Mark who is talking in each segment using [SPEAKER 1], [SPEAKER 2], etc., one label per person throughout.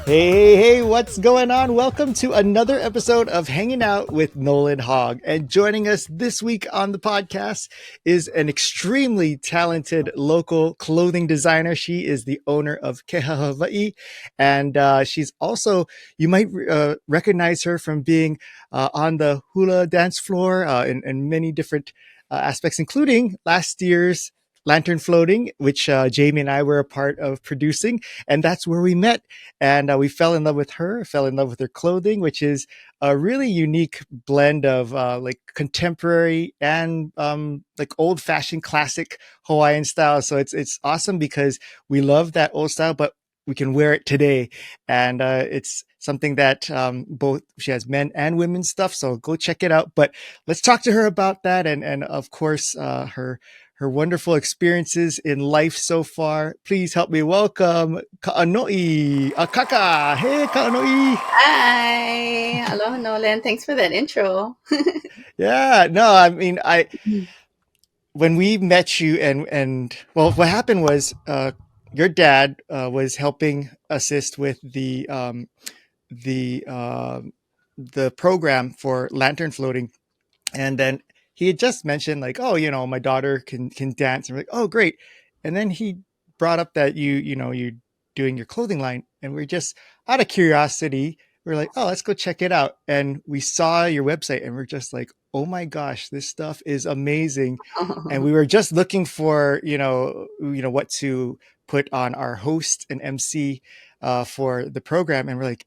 [SPEAKER 1] Hey, what's going on? Welcome to another episode of Hanging Out with Nolan Hogg. And joining us this week on the podcast is an extremely talented local clothing designer. She is the owner of Keha Hawaiʻi. And she's also, you might recognize her from being on the hula dance floor in many different aspects, including last year's Lantern Floating, which Jamie and I were a part of producing. And that's where we met, and we fell in love with her, fell in love with her clothing, which is a really unique blend of like contemporary and like old fashioned classic Hawaiian style. So it's awesome because we love that old style, but we can wear it today. And it's something that both she has men and women's stuff. So go check it out. But let's talk to her about that. And of course, her wonderful experiences in life so far. Please help me welcome Kaʻanoʻi Akaka. Hey, Kaʻanoʻi.
[SPEAKER 2] Hi. Hello, Nolan. Thanks for that intro.
[SPEAKER 1] Yeah, no, I mean, when we met you and well, what happened was your dad was helping assist with the the program for lantern floating, and then he had just mentioned like, oh, my daughter can dance, and we're like, oh, great. And then he brought up that you're doing your clothing line, and we're just out of curiosity, we're like, oh, let's go check it out. And we saw your website, and we're just like, oh my gosh, this stuff is amazing. And we were just looking for what to put on our host and MC for the program, and we're like,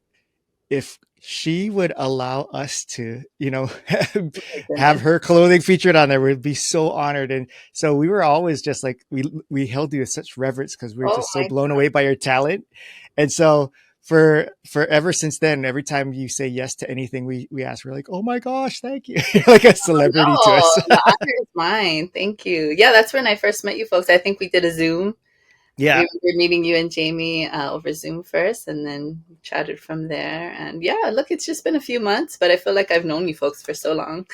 [SPEAKER 1] if she would allow us to,
[SPEAKER 2] My
[SPEAKER 1] have
[SPEAKER 2] goodness.
[SPEAKER 1] her clothing featured on there, we'd be so honored. And so we were always just like, we held you with such reverence because we were
[SPEAKER 2] Oh
[SPEAKER 1] just so
[SPEAKER 2] my
[SPEAKER 1] blown away by your talent. And so for ever since then, every time you say yes to anything, we ask, we're like, oh my gosh, thank you. You're like a celebrity to
[SPEAKER 2] no,
[SPEAKER 1] us.
[SPEAKER 2] the honor is mine. Thank you. Yeah, that's when I first met you folks. I think we did a Zoom. We
[SPEAKER 1] Yeah.
[SPEAKER 2] were meeting you and Jamie over Zoom first, and then chatted from there. And yeah, look, it's just been a few months, but I feel like I've known you folks for so long.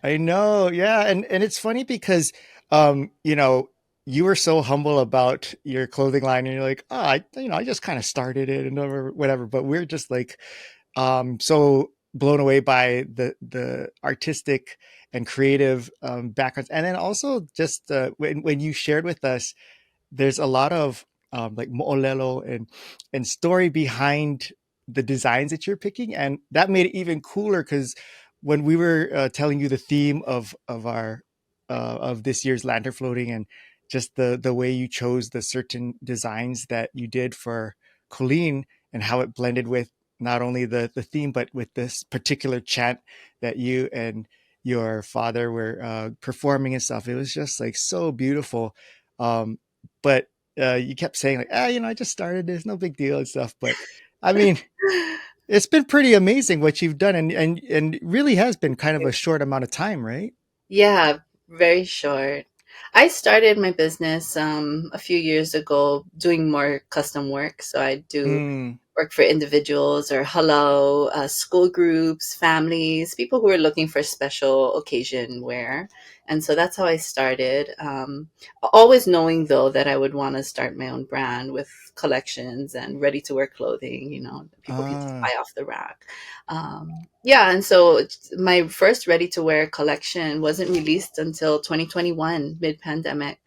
[SPEAKER 1] I know, yeah, and it's funny because you were so humble about your clothing line, and you're like, oh, I just kind of started it and whatever. But we're just like so blown away by the artistic and creative backgrounds, and then also just when you shared with us, there's a lot of like Mo'olelo and story behind the designs that you're picking, and that made it even cooler because when we were telling you the theme of this year's lantern floating, and just the way you chose the certain designs that you did for Colleen, and how it blended with not only the theme but with this particular chant that you and your father were performing and stuff. It was just like so beautiful. um, but you kept saying like, I just started. There's no big deal and stuff. But I mean, it's been pretty amazing what you've done, and it really has been kind of a short amount of time, right?
[SPEAKER 2] Yeah, very short. I started my business a few years ago doing more custom work. So I do
[SPEAKER 1] Mm,
[SPEAKER 2] work for individuals or hello, school groups, families, people who are looking for special occasion wear. And so that's how I started. Always knowing though that I would want to start my own brand with collections and ready to wear clothing, that people can just
[SPEAKER 1] ah,
[SPEAKER 2] buy off the rack. Yeah, and so my first ready to wear collection wasn't released until 2021, mid pandemic.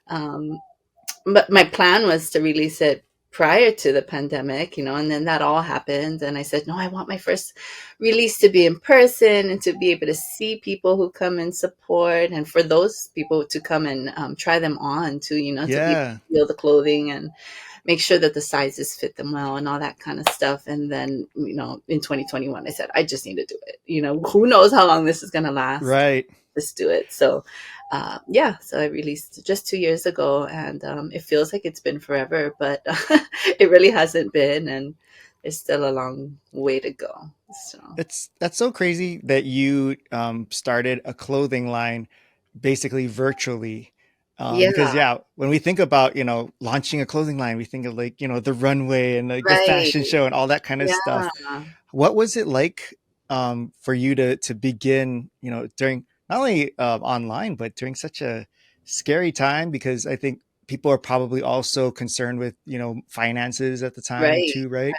[SPEAKER 2] Um, but my plan was to release it prior to the pandemic, and then that all happened. And I said, no, I want my first release to be in person and to be able to see people who come and support, and for those people to come and try them on to, to be able
[SPEAKER 1] yeah,
[SPEAKER 2] to feel the clothing and make sure that the sizes fit them well and all that kind of stuff. And then, in 2021, I said, I just need to do it. Who knows how long this is going to last?
[SPEAKER 1] right.
[SPEAKER 2] Just do it. So, yeah, so I released just 2 years ago, and it feels like it's been forever, but it really hasn't been. And there's still a long way to go. So,
[SPEAKER 1] That's so crazy that you started a clothing line basically virtually. Because
[SPEAKER 2] yeah,
[SPEAKER 1] yeah, when we think about launching a clothing line, we think of like the runway and like the
[SPEAKER 2] right.
[SPEAKER 1] fashion show and all that kind of stuff.
[SPEAKER 2] Yeah,
[SPEAKER 1] What was it like for you to begin, during not only online but during such a scary time? Because I think people are probably also concerned with finances at the time
[SPEAKER 2] right.
[SPEAKER 1] too, right?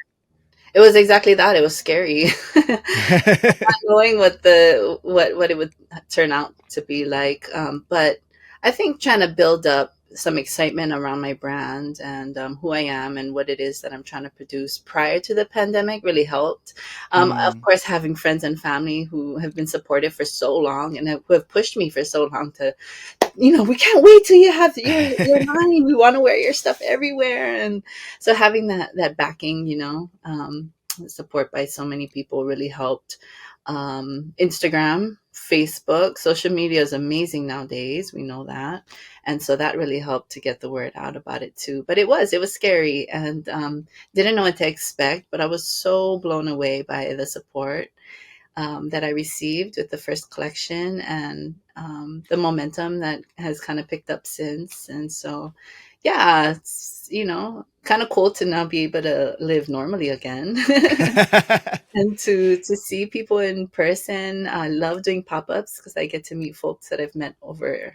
[SPEAKER 2] It was exactly that. It was scary. Not knowing what it would turn out to be like. But I think trying to build up some excitement around my brand and who I am and what it is that I'm trying to produce prior to the pandemic really helped. Of
[SPEAKER 1] Mm.
[SPEAKER 2] course, having friends and family who have been supportive for so long and who have pushed me for so long to, we can't wait till you have your line. We want to wear your stuff everywhere. And so having that backing, support by so many people really helped. Instagram, Facebook, social media is amazing nowadays. We know that. And so that really helped to get the word out about it too. But it was scary and didn't know what to expect, but I was so blown away by the support that I received with the first collection and the momentum that has kind of picked up since. And so, yeah, it's, kind of cool to now be able to live normally again. And to see people in person. I love doing pop-ups because I get to meet folks that I've met over,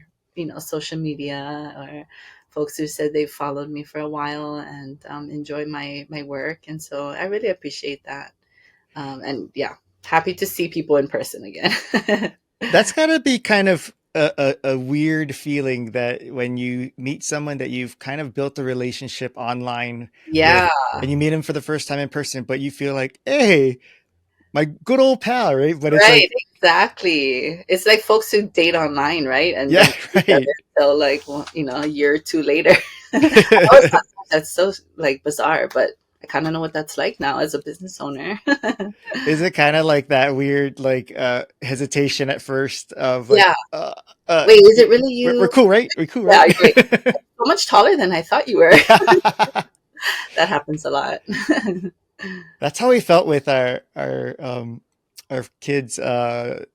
[SPEAKER 2] social media, or folks who said they've followed me for a while and enjoy my work. And so I really appreciate that. And yeah, happy to see people in person again.
[SPEAKER 1] That's gotta be kind of a weird feeling that when you meet someone that you've kind of built a relationship online with,
[SPEAKER 2] Yeah,
[SPEAKER 1] and you meet him for the first time in person, but you feel like, hey, my good old pal, right? But it's
[SPEAKER 2] right,
[SPEAKER 1] like,
[SPEAKER 2] exactly. It's like folks who date online, right? And
[SPEAKER 1] yeah,
[SPEAKER 2] don't see each
[SPEAKER 1] right.
[SPEAKER 2] other until like, a year or two later. I always thought that's so like bizarre, but I kind of know what that's like now as a business owner.
[SPEAKER 1] Is it kind of like that weird, like, hesitation at first of like,
[SPEAKER 2] Yeah. Wait, is it really
[SPEAKER 1] we're
[SPEAKER 2] you?
[SPEAKER 1] cool, right? We're cool,
[SPEAKER 2] Yeah,
[SPEAKER 1] right?
[SPEAKER 2] you're like so much taller than I thought you were.
[SPEAKER 1] Yeah.
[SPEAKER 2] That happens a lot.
[SPEAKER 1] That's how we felt with our kids uh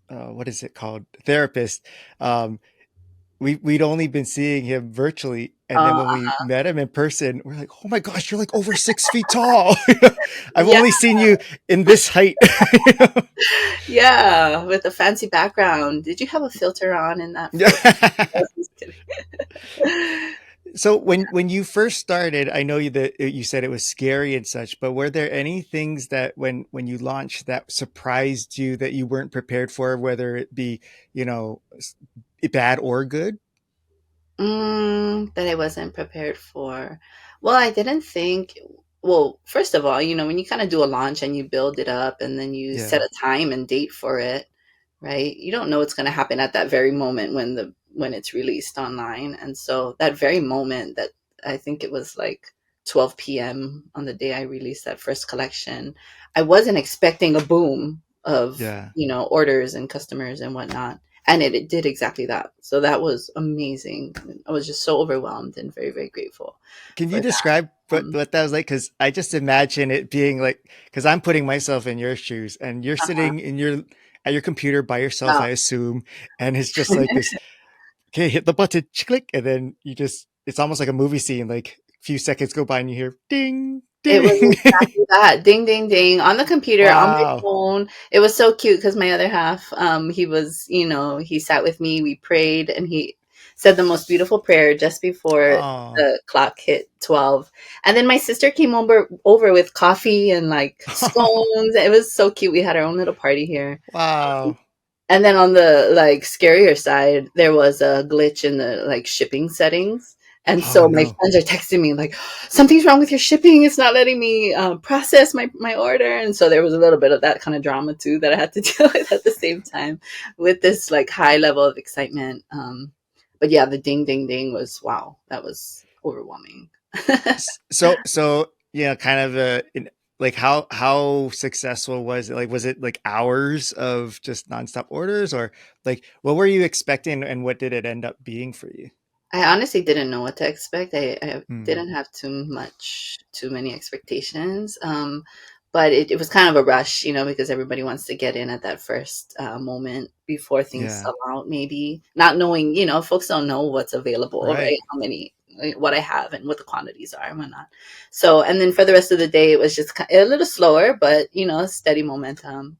[SPEAKER 1] what is it called, therapist. um we'd only been seeing him virtually, and then
[SPEAKER 2] Uh,
[SPEAKER 1] when we met him in person, we're like, oh my gosh, you're like over 6 feet tall. I've
[SPEAKER 2] yeah,
[SPEAKER 1] only seen you in this height. You know?
[SPEAKER 2] yeah, with a fancy background. Did you have a filter on in that photo? I
[SPEAKER 1] Yeah.
[SPEAKER 2] was just kidding.
[SPEAKER 1] So when you first started, I know that you said it was scary and such, but were there any things that when you launched that surprised you that you weren't prepared for, whether it be, you know, bad or good?
[SPEAKER 2] That I wasn't prepared for. Well, I didn't think. Well, first of all, when you kind of do a launch and you build it up and then you set
[SPEAKER 1] Yeah.
[SPEAKER 2] a time and date for it, right? You don't know what's going to happen at that very moment when it's released online. And so that very moment that I think it was like 12 p.m. on the day I released that first collection, I wasn't expecting a boom of,
[SPEAKER 1] Yeah.
[SPEAKER 2] orders and customers and whatnot. And it did exactly that. So that was amazing. I was just so overwhelmed and very, very grateful
[SPEAKER 1] Can
[SPEAKER 2] for
[SPEAKER 1] you
[SPEAKER 2] that.
[SPEAKER 1] describe
[SPEAKER 2] Um,
[SPEAKER 1] what that was like? Because I just imagine it being like, because I'm putting myself in your shoes, and you're
[SPEAKER 2] uh-huh.
[SPEAKER 1] sitting in your at your computer by yourself,
[SPEAKER 2] Oh,
[SPEAKER 1] I assume, and it's just like this. Okay, hit the button, click, and then it's almost like a movie scene. Like a few seconds go by, and you hear ding,
[SPEAKER 2] it was
[SPEAKER 1] ding.
[SPEAKER 2] exactly that. Ding, ding, ding on the computer, on my
[SPEAKER 1] Wow.
[SPEAKER 2] phone. It was so cute because my other half, he sat with me, we prayed, and he said the most beautiful prayer just before
[SPEAKER 1] Oh.
[SPEAKER 2] the clock hit 12. And then my sister came over with coffee and like scones. It was so cute. We had our own little party here.
[SPEAKER 1] Wow.
[SPEAKER 2] And then on the like scarier side, there was a glitch in the like shipping settings. And
[SPEAKER 1] Oh
[SPEAKER 2] so my
[SPEAKER 1] no.
[SPEAKER 2] friends are texting me like, something's wrong with your shipping. It's not letting me process my order. And so there was a little bit of that kind of drama too that I had to deal with at the same time with this like high level of excitement. But yeah, the ding, ding, ding was wow. That was overwhelming.
[SPEAKER 1] So yeah, kind of like how successful was it? Like, was it like hours of just nonstop orders, or like what were you expecting, and what did it end up being for you?
[SPEAKER 2] I honestly didn't know what to expect. I
[SPEAKER 1] Hmm.
[SPEAKER 2] didn't have too many expectations. But it was kind of a rush, because everybody wants to get in at that first moment before things
[SPEAKER 1] Yeah.
[SPEAKER 2] sell out, maybe not knowing, folks don't know what's available, right?
[SPEAKER 1] Right.
[SPEAKER 2] How many, what I have and what the quantities are and whatnot. So, and then for the rest of the day, it was just a little slower, but, steady momentum.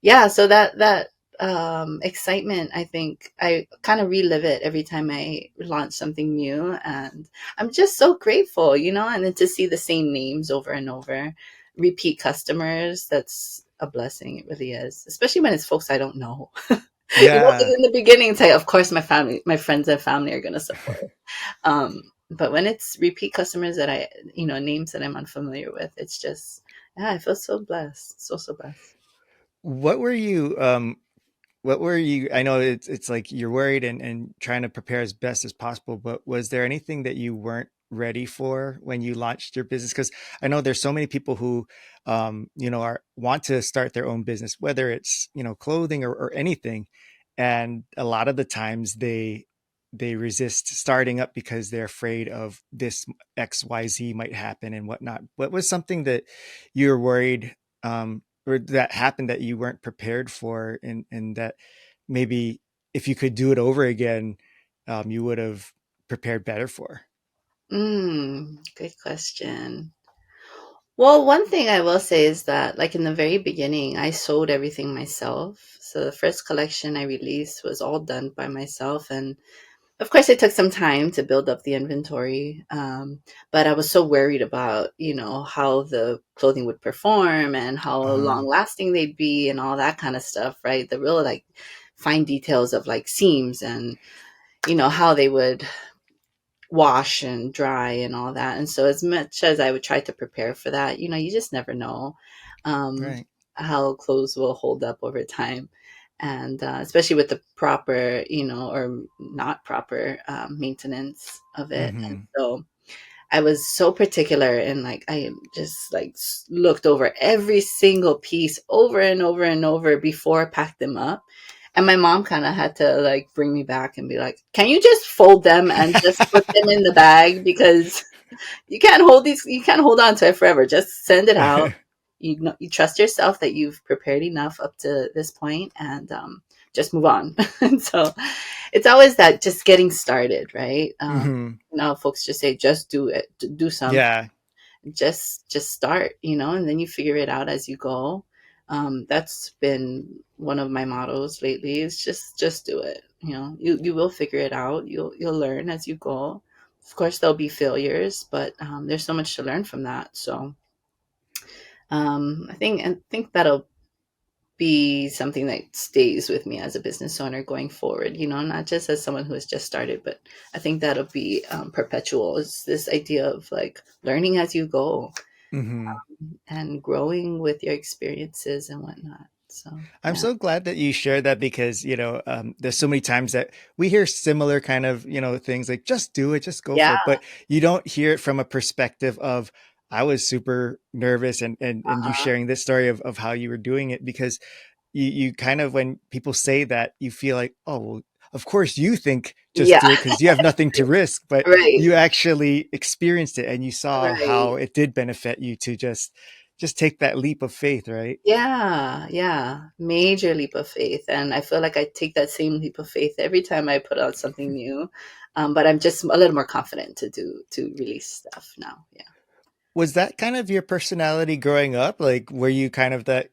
[SPEAKER 2] Yeah. So that excitement. I think I kind of relive it every time I launch something new, and I'm just so grateful, and then to see the same names over and over, repeat customers, that's a blessing. It really is, especially when it's folks I don't know.
[SPEAKER 1] Yeah.
[SPEAKER 2] In the beginning, it's like, of course, my friends and family are going to support. But when it's repeat customers that names that I'm unfamiliar with, it's just, yeah, I feel so blessed, so so blessed.
[SPEAKER 1] What were you what were you I know it's like you're worried and trying to prepare as best as possible, but was there anything that you weren't ready for when you launched your business? Because I know there's so many people who are want to start their own business, whether it's clothing or anything, and a lot of the times they resist starting up because they're afraid of this XYZ might happen and whatnot. What was something that you're worried or that happened that you weren't prepared for, and that maybe if you could do it over again, you would have prepared better for?
[SPEAKER 2] Good question. Well, one thing I will say is that, like in the very beginning, I sold everything myself. So the first collection I released was all done by myself, and of course, it took some time to build up the inventory, but I was so worried about, how the clothing would perform and how
[SPEAKER 1] Uh-huh.
[SPEAKER 2] long lasting they'd be and all that kind of stuff, right? The real like fine details of like seams and, how they would wash and dry and all that. And so as much as I would try to prepare for that, you just never know um,
[SPEAKER 1] Right.
[SPEAKER 2] how clothes will hold up over time. And especially with the proper, or not proper maintenance of it. And
[SPEAKER 1] Mm-hmm.
[SPEAKER 2] so I was so particular, and like I just like looked over every single piece over and over and over before I packed them up. And my mom kind of had to like bring me back and be like, "Can you just fold them and just put them in the bag, because you can't hold on to it forever. Just send it out. You trust yourself that you've prepared enough up to this point, and just move on." And so it's always that, just getting started, right?
[SPEAKER 1] Mm-hmm.
[SPEAKER 2] Folks just say, just do it, do something,
[SPEAKER 1] Yeah.
[SPEAKER 2] just start, and then you figure it out as you go. That's been one of my mottos lately, is just do it. You will figure it out. You'll learn as you go. Of course there'll be failures, but there's so much to learn from that. So I think that'll be something that stays with me as a business owner going forward, not just as someone who has just started, but I think that'll be perpetual, is this idea of like learning as you go,
[SPEAKER 1] Mm-hmm.
[SPEAKER 2] and growing with your experiences and whatnot. So
[SPEAKER 1] I'm
[SPEAKER 2] yeah,
[SPEAKER 1] so glad that you shared that, because there's so many times that we hear similar kind of things like just do it, just go
[SPEAKER 2] yeah,
[SPEAKER 1] for it, but you don't hear it from a perspective of I was super nervous, and you
[SPEAKER 2] uh-huh.
[SPEAKER 1] sharing this story of how you were doing it, because you kind of, when people say that, you feel like, oh well, of course you think just
[SPEAKER 2] Yeah,
[SPEAKER 1] do it because you have nothing to risk, but
[SPEAKER 2] right,
[SPEAKER 1] you actually experienced it and you saw
[SPEAKER 2] right.
[SPEAKER 1] how it did benefit you to just take that leap of faith, right?
[SPEAKER 2] Yeah, yeah. Major leap of faith. And I feel like I take that same leap of faith every time I put out something new. But I'm just a little more confident to release stuff now. Yeah.
[SPEAKER 1] Was that kind of your personality growing up? Like, were you kind of that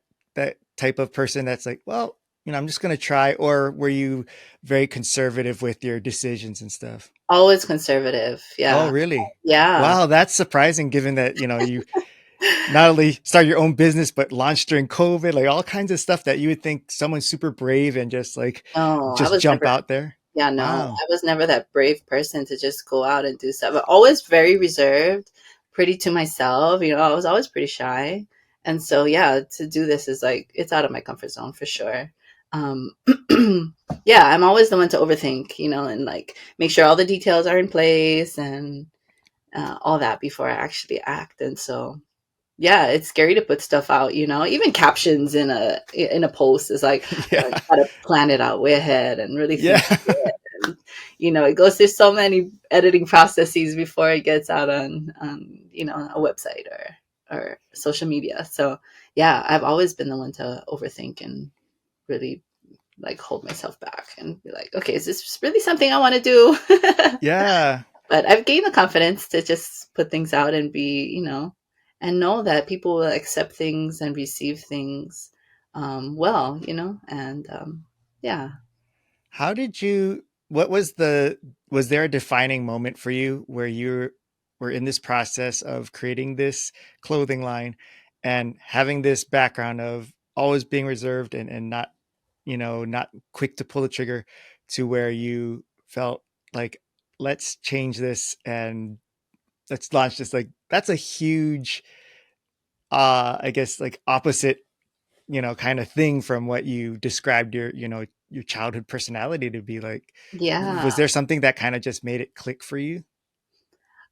[SPEAKER 1] type of person that's like, well, I'm just gonna try, or were you very conservative with your decisions and stuff?
[SPEAKER 2] Always conservative.
[SPEAKER 1] Oh,
[SPEAKER 2] Yeah.
[SPEAKER 1] really?
[SPEAKER 2] Yeah.
[SPEAKER 1] Wow, that's surprising, given that you not only start your own business but launch during COVID, like all kinds of stuff that you would think someone super brave and just like
[SPEAKER 2] No, I
[SPEAKER 1] just
[SPEAKER 2] was
[SPEAKER 1] jump
[SPEAKER 2] never,
[SPEAKER 1] out there.
[SPEAKER 2] yeah, no,
[SPEAKER 1] Wow.
[SPEAKER 2] I was never that brave person to just go out and do stuff. But always very reserved, pretty to myself. I was always pretty shy. And so, yeah, to do this is like, it's out of my comfort zone for sure. Um, yeah, I'm always the one to overthink, and like make sure all the details are in place and all that before I actually act. And so, yeah, it's scary to put stuff out, even captions in a post is like, I
[SPEAKER 1] Yeah.
[SPEAKER 2] gotta plan it out way ahead and really
[SPEAKER 1] Yeah.
[SPEAKER 2] think through it. And, it goes through so many editing processes before it gets out on a website or social media. So yeah, I've always been the one to overthink and really like hold myself back and be like, okay, is this really something I want to do?
[SPEAKER 1] Yeah.
[SPEAKER 2] But I've gained the confidence to just put things out and be, and know that people will accept things and receive things well, and Yeah.
[SPEAKER 1] How did you, what was the, was there a defining moment for you where you were in this process of creating this clothing line and having this background of always being reserved and not, not quick to pull the trigger, to where you felt like, let's change this and let's launch this? Like, that's a huge, I guess, like opposite, kind of thing from what you described your, your childhood personality to be like.
[SPEAKER 2] Yeah.
[SPEAKER 1] Was there something that kind of just made it click for you?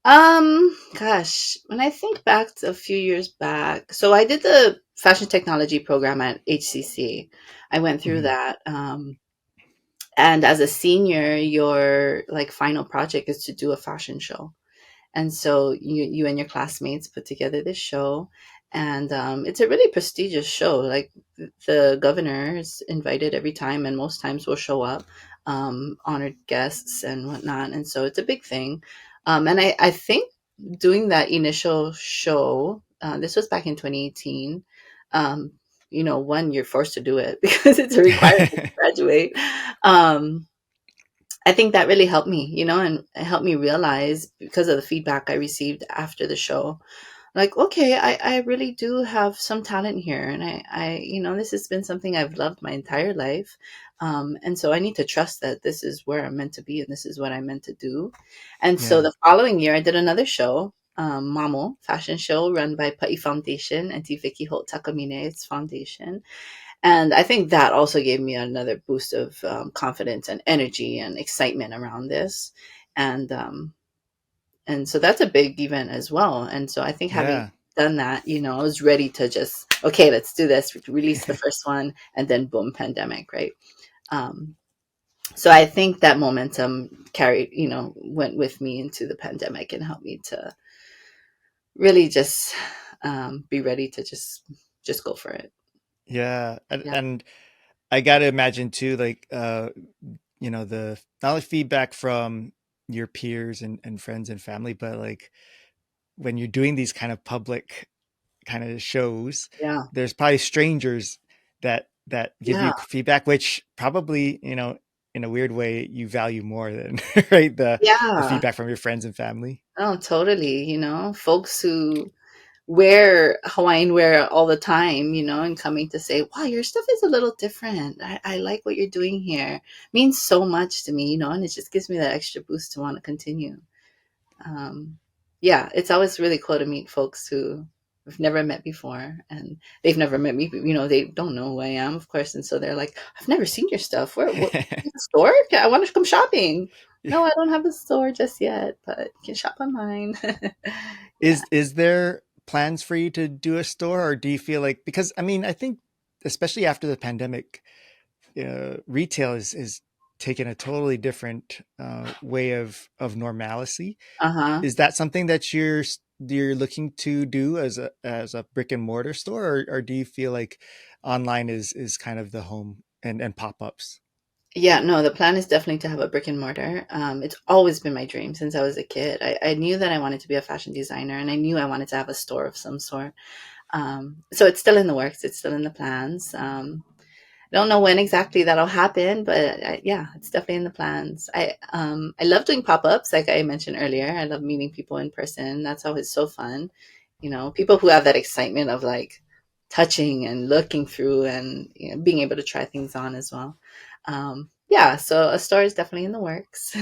[SPEAKER 2] Gosh, when I think back to a few years back, so I did the fashion technology program at HCC. I went through
[SPEAKER 1] Mhm.
[SPEAKER 2] that. And as a senior, your like final project is to do a fashion show. And so you and your classmates put together this show, and it's a really prestigious show. Like the governor is invited every time, and most times will show up, honored guests and whatnot. And so it's a big thing. And I think doing that initial show, this was back in 2018. Um, one, you're forced to do it because it's a requirement to graduate. Um, I think that really helped me, and it helped me realize because of the feedback I received after the show, like, okay, I really do have some talent here. And this has been something I've loved my entire life. And so I need to trust that this is where I'm meant to be and this is what I'm meant to do. And so
[SPEAKER 1] Yeah.
[SPEAKER 2] the following year, I did another show, Mamo fashion show run by Pa'i Foundation and Vicky Holt Takamine's foundation. And I think that also gave me another boost of confidence and energy and excitement around this. And so that's a big event as well. And so I think having
[SPEAKER 1] Yeah.
[SPEAKER 2] done that, I was ready to just, okay, let's do this, release the first one, and then boom, pandemic, right? Um, so I think that momentum carried, went with me into the pandemic and helped me to really just be ready to just go for it.
[SPEAKER 1] Yeah. and,
[SPEAKER 2] Yeah.
[SPEAKER 1] and I gotta imagine too, like, the not only feedback from your peers and friends and family, but like when you're doing these kind of public kind of shows,
[SPEAKER 2] Yeah.
[SPEAKER 1] there's probably strangers that give
[SPEAKER 2] Yeah.
[SPEAKER 1] you feedback, which probably, in a weird way, you value more than right, the
[SPEAKER 2] Yeah.
[SPEAKER 1] feedback from your friends and family.
[SPEAKER 2] Oh, totally. Folks who wear Hawaiian wear all the time, and coming to say, wow, your stuff is a little different. I like what you're doing here. Means so much to me, and it just gives me that extra boost to want to continue. Um, yeah, it's always really cool to meet folks who I've never met before, and they've never met me. They don't know who I am, of course, and so they're like, "I've never seen your stuff. Where? What? You have a store? Yeah, I want to come shopping." No, I don't have a store just yet, but you can shop online. Yeah.
[SPEAKER 1] Is there plans for you to do a store, or do you feel like, because I mean, I think especially after the pandemic, retail is taken a totally different way of normalcy.
[SPEAKER 2] Uh huh.
[SPEAKER 1] Is that something that you're looking to do as a brick and mortar store, or do you feel like online is kind of the home and pop-ups?
[SPEAKER 2] Yeah, no, the plan is definitely to have a brick and mortar. It's always been my dream since I was a kid. I knew that I wanted to be a fashion designer and I knew I wanted to have a store of some sort. So it's still in the works, it's still in the plans. I don't know when exactly that'll happen, but yeah, it's definitely in the plans. I love doing pop-ups, like I mentioned earlier. I love meeting people in person. That's always so fun. People who have that excitement of like touching and looking through and being able to try things on as well. Yeah, so a store is definitely in the works.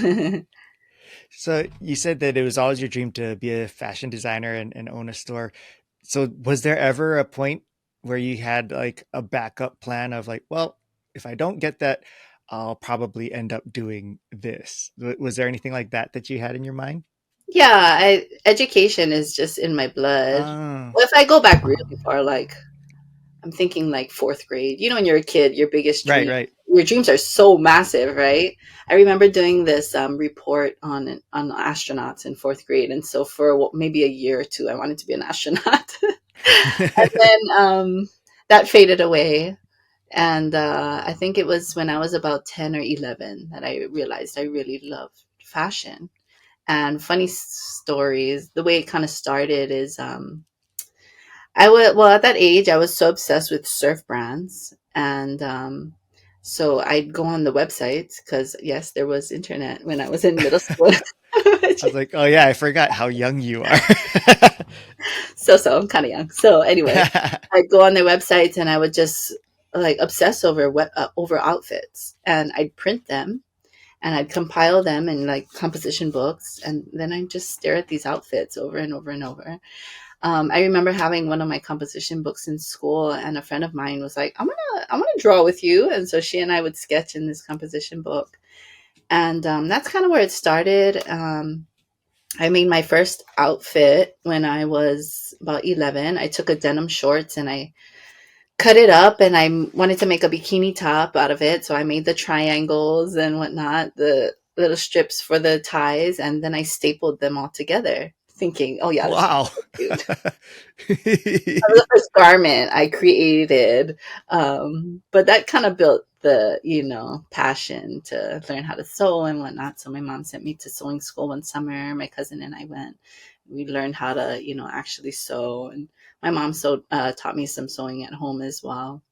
[SPEAKER 1] So you said that it was always your dream to be a fashion designer and own a store. So was there ever a point where you had like a backup plan of like, well, if I don't get that, I'll probably end up doing this? Was there anything like that you had in your mind?
[SPEAKER 2] Yeah, education is just in my blood.
[SPEAKER 1] Ah,
[SPEAKER 2] Well, if I go back really far, like I'm thinking like fourth grade. When you're a kid, your biggest
[SPEAKER 1] right,
[SPEAKER 2] dream,
[SPEAKER 1] right.
[SPEAKER 2] your dreams are so massive, right? I remember doing this report on astronauts in fourth grade, and so for maybe a year or two, I wanted to be an astronaut, and then that faded away. And I think it was when I was about 10 or 11 that I realized I really loved fashion. And funny stories. The way it kind of started is I would well at that age I was so obsessed with surf brands, and So I'd go on the websites because, yes, there was internet when I was in middle school.
[SPEAKER 1] I was like, oh yeah, I forgot how young you are.
[SPEAKER 2] So I'm kind of young. So anyway, I'd go on their websites and I would just like obsess over over outfits, and I'd print them and I'd compile them in like composition books, and then I'd just stare at these outfits over and over and over. I remember having one of my composition books in school, and a friend of mine was like, I'm gonna draw with you," and so she and I would sketch in this composition book, and that's kind of where it started. I made my first outfit when I was about 11. I took a denim shorts and I cut it up, and I wanted to make a bikini top out of it. So I made the triangles and whatnot, the little strips for the ties, and then I stapled them all together, thinking, oh, yeah, this is
[SPEAKER 1] Wow.
[SPEAKER 2] so cute. That was the first garment I created. But that kind of built the, passion to learn how to sew and whatnot. So my mom sent me to sewing school one summer. My cousin and I went. We learned how to, actually sew. And my mom taught me some sewing at home as well.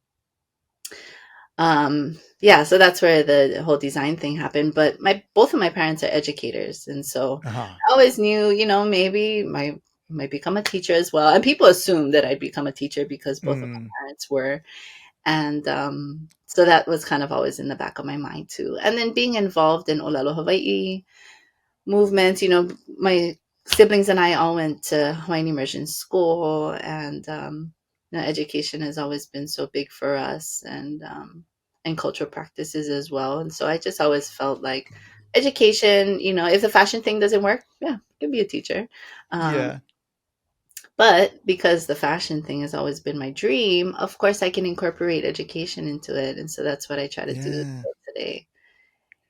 [SPEAKER 2] Yeah, so that's where the whole design thing happened. But my both of my parents are educators, and so
[SPEAKER 1] Uh-huh.
[SPEAKER 2] I always knew, maybe my might become a teacher as well. And people assumed that I'd become a teacher because both of my
[SPEAKER 1] Mm.
[SPEAKER 2] parents were. And so that was kind of always in the back of my mind too. And then being involved in ʻŌlelo Hawaii movements, my siblings and I all went to Hawaiian immersion school, and education has always been so big for us, and cultural practices as well. And so I just always felt like education, if the fashion thing doesn't work, yeah, I could be a teacher. Um,
[SPEAKER 1] Yeah.
[SPEAKER 2] but because the fashion thing has always been my dream, of course I can incorporate education into it. And so that's what I try to do
[SPEAKER 1] Yeah.
[SPEAKER 2] today.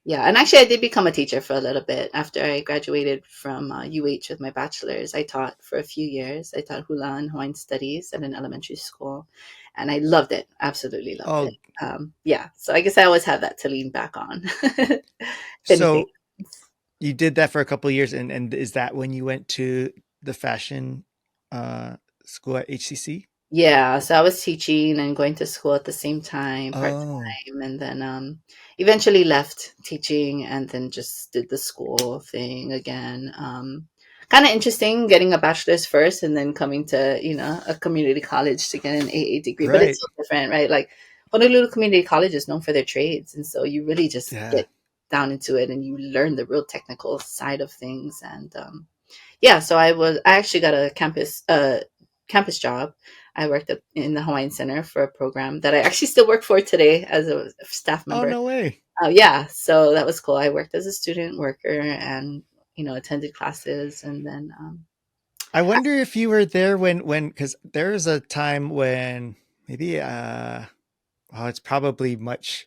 [SPEAKER 2] Yeah, and actually, I did become a teacher for a little bit after I graduated from UH with my bachelor's. I taught for a few years. I taught hula and Hawaiian studies at an elementary school, and I loved it. Absolutely loved it.
[SPEAKER 1] Oh,
[SPEAKER 2] Yeah, so I guess I always have that to lean back on, if anything.
[SPEAKER 1] so you did that for a couple of years, and is that when you went to the fashion uh school at HCC?
[SPEAKER 2] Yeah, so I was teaching and going to school at the same time, part
[SPEAKER 1] Oh,
[SPEAKER 2] time, and then eventually left teaching and then just did the school thing again. Kind of interesting getting a bachelor's first and then coming to, a community college to get an AA degree, but it's
[SPEAKER 1] right.
[SPEAKER 2] so different, right? Like Honolulu Community College is known for their trades, and so you really just
[SPEAKER 1] Yeah.
[SPEAKER 2] get down into it and you learn the real technical side of things. And yeah, so I actually got a campus job. I worked in the Hawaiian Center for a program that I actually still work for today as a staff
[SPEAKER 1] Oh,
[SPEAKER 2] member.
[SPEAKER 1] no way.
[SPEAKER 2] Yeah, so that was cool. I worked as a student worker and attended classes, and then
[SPEAKER 1] I wonder if you were there when because there was a time when maybe well, it's probably much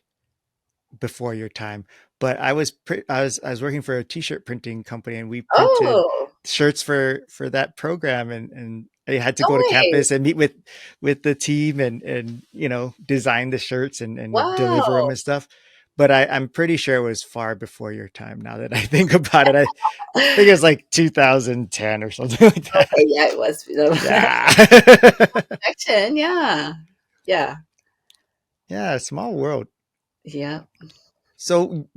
[SPEAKER 1] before your time, but I was working for a t-shirt printing company, and we printed
[SPEAKER 2] oh,
[SPEAKER 1] shirts for that program, and I had to
[SPEAKER 2] no
[SPEAKER 1] go to
[SPEAKER 2] way,
[SPEAKER 1] campus and meet with the team, and design the shirts and deliver them
[SPEAKER 2] wow.
[SPEAKER 1] and stuff. But I'm pretty sure it was far before your time. Now that I think about it, I think it was like 2010 or something like that.
[SPEAKER 2] Okay, yeah, it was
[SPEAKER 1] Yeah.
[SPEAKER 2] connection. Yeah, yeah,
[SPEAKER 1] Yeah, small world.
[SPEAKER 2] yeah.
[SPEAKER 1] So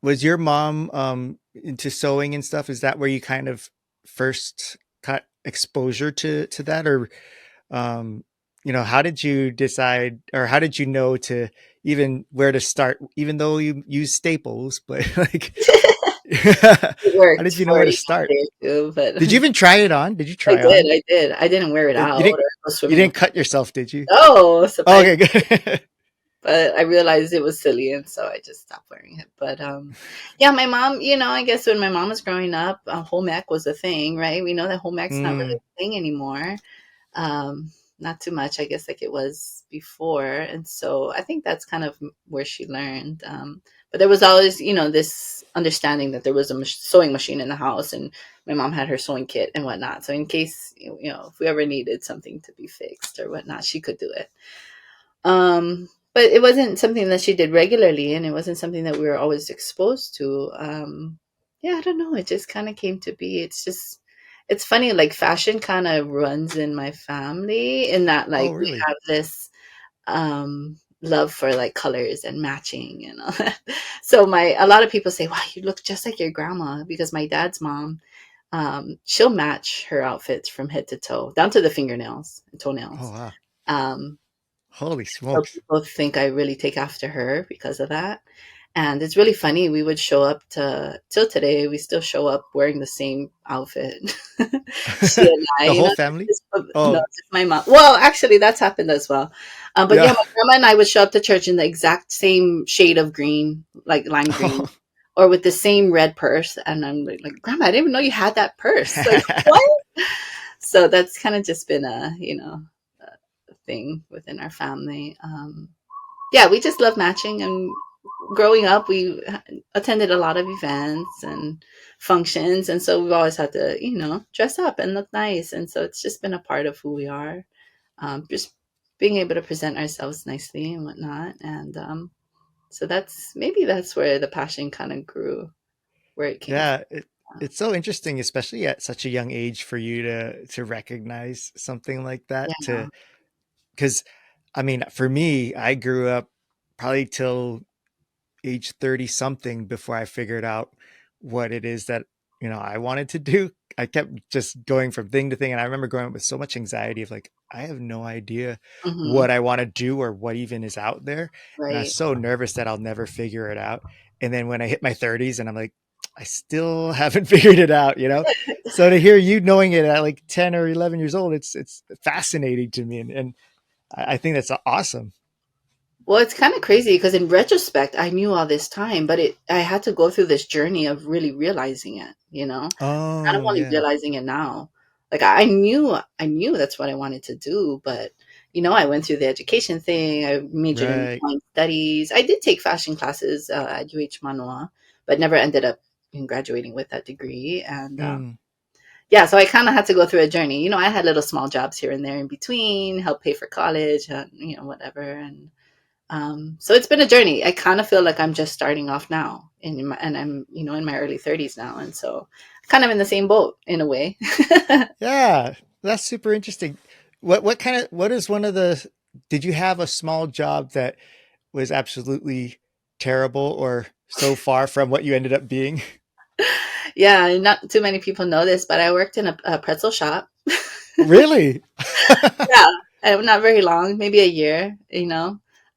[SPEAKER 1] was your mom into sewing and stuff? Is that where you kind of first got exposure to that? Or how did you decide, or how did you know to even where to start, even though you use staples, but like
[SPEAKER 2] It
[SPEAKER 1] how
[SPEAKER 2] worked
[SPEAKER 1] did you know
[SPEAKER 2] for
[SPEAKER 1] where
[SPEAKER 2] a
[SPEAKER 1] to start?
[SPEAKER 2] day or two, but
[SPEAKER 1] Did you even try it on? Did you
[SPEAKER 2] I
[SPEAKER 1] try
[SPEAKER 2] did,
[SPEAKER 1] on?
[SPEAKER 2] I did. I didn't wear it
[SPEAKER 1] You
[SPEAKER 2] out
[SPEAKER 1] didn't
[SPEAKER 2] or go
[SPEAKER 1] you
[SPEAKER 2] swimming.
[SPEAKER 1] didn't cut yourself, did you?
[SPEAKER 2] Oh,
[SPEAKER 1] Oh,
[SPEAKER 2] surprise!
[SPEAKER 1] okay, good.
[SPEAKER 2] But I realized it was silly, and so I just stopped wearing it. But yeah, my mom, I guess when my mom was growing up, home ec was a thing, right? We know that home ec's not really
[SPEAKER 1] Mm,
[SPEAKER 2] a thing anymore. Um, not too much, I guess, like it was before. And so I think that's kind of where she learned. But there was always, this understanding that there was a sewing machine in the house, and my mom had her sewing kit and whatnot. So in case, if we ever needed something to be fixed or whatnot, she could do it. But it wasn't something that she did regularly, and it wasn't something that we were always exposed to. Yeah, I don't know. It just kind of came to be. It's funny, like fashion kind of runs in my family in that,
[SPEAKER 1] oh,
[SPEAKER 2] like, we
[SPEAKER 1] really?
[SPEAKER 2] have this, um, love for like colors and matching and all that. So a lot of people say, "Wow, you look just like your grandma," because my dad's mom, she'll match her outfits from head to toe, down to the fingernails and
[SPEAKER 1] Oh
[SPEAKER 2] toenails.
[SPEAKER 1] wow.
[SPEAKER 2] Um,
[SPEAKER 1] Holy
[SPEAKER 2] so
[SPEAKER 1] smokes.
[SPEAKER 2] people think I really take after her because of that. And it's really funny. We would show up to till today. We still show up wearing the same outfit. She and I,
[SPEAKER 1] The whole family?
[SPEAKER 2] no,
[SPEAKER 1] Oh,
[SPEAKER 2] just my mom. Well, actually, that's happened as well. But yeah,
[SPEAKER 1] yeah.
[SPEAKER 2] my grandma and I would show up to church in the exact same shade of green, like lime green, or with the same red purse. And I'm like, Grandma, I didn't even know you had that purse. Like, what? So that's kind of just been a thing within our family. Yeah, we just love matching. And growing up, we attended a lot of events and functions. And so we've always had to, dress up and look nice. And so it's just been a part of who we are. Just being able to present ourselves nicely and whatnot. And so that's where the passion kind of grew, where it came from.
[SPEAKER 1] Yeah, it's so interesting, especially at such a young age, for you to recognize something like that.
[SPEAKER 2] Yeah.
[SPEAKER 1] Because I mean, for me, I grew up probably till age 30 something before I figured out what it is that, I wanted to do. I kept just going from thing to thing. And I remember growing up with so much anxiety of like, I have no idea
[SPEAKER 2] Hmm.
[SPEAKER 1] what I want to do or what even is out there. And I was
[SPEAKER 2] Right.
[SPEAKER 1] so nervous that I'll never figure it out. And then when I hit my 30s and I'm like, I still haven't figured it out. So to hear you knowing it at like 10 or 11 years old, it's fascinating to me. And I think that's awesome.
[SPEAKER 2] Well, it's kind of crazy because in retrospect, I knew all this time, but I had to go through this journey of really realizing it. Kind of
[SPEAKER 1] Oh,
[SPEAKER 2] only
[SPEAKER 1] yeah.
[SPEAKER 2] realizing it now. Like I knew that's what I wanted to do, but I went through the education thing. I majored in
[SPEAKER 1] Right.
[SPEAKER 2] wine studies. I did take fashion classes at UH Manoa, but never ended up in graduating with that degree. And
[SPEAKER 1] Mm.
[SPEAKER 2] yeah, so I kind of had to go through a journey. I had little small jobs here and there in between, help pay for college, whatever. And so it's been a journey. I kind of feel like I'm just starting off now, and I'm in my early 30s now, and so kind of in the same boat in a way.
[SPEAKER 1] Yeah, that's super interesting. What is one of the did you have a small job that was absolutely terrible or so far from what you ended up being?
[SPEAKER 2] Yeah, and not too many people know this, but I worked in a pretzel shop.
[SPEAKER 1] Really?
[SPEAKER 2] Yeah, not very long, maybe a year.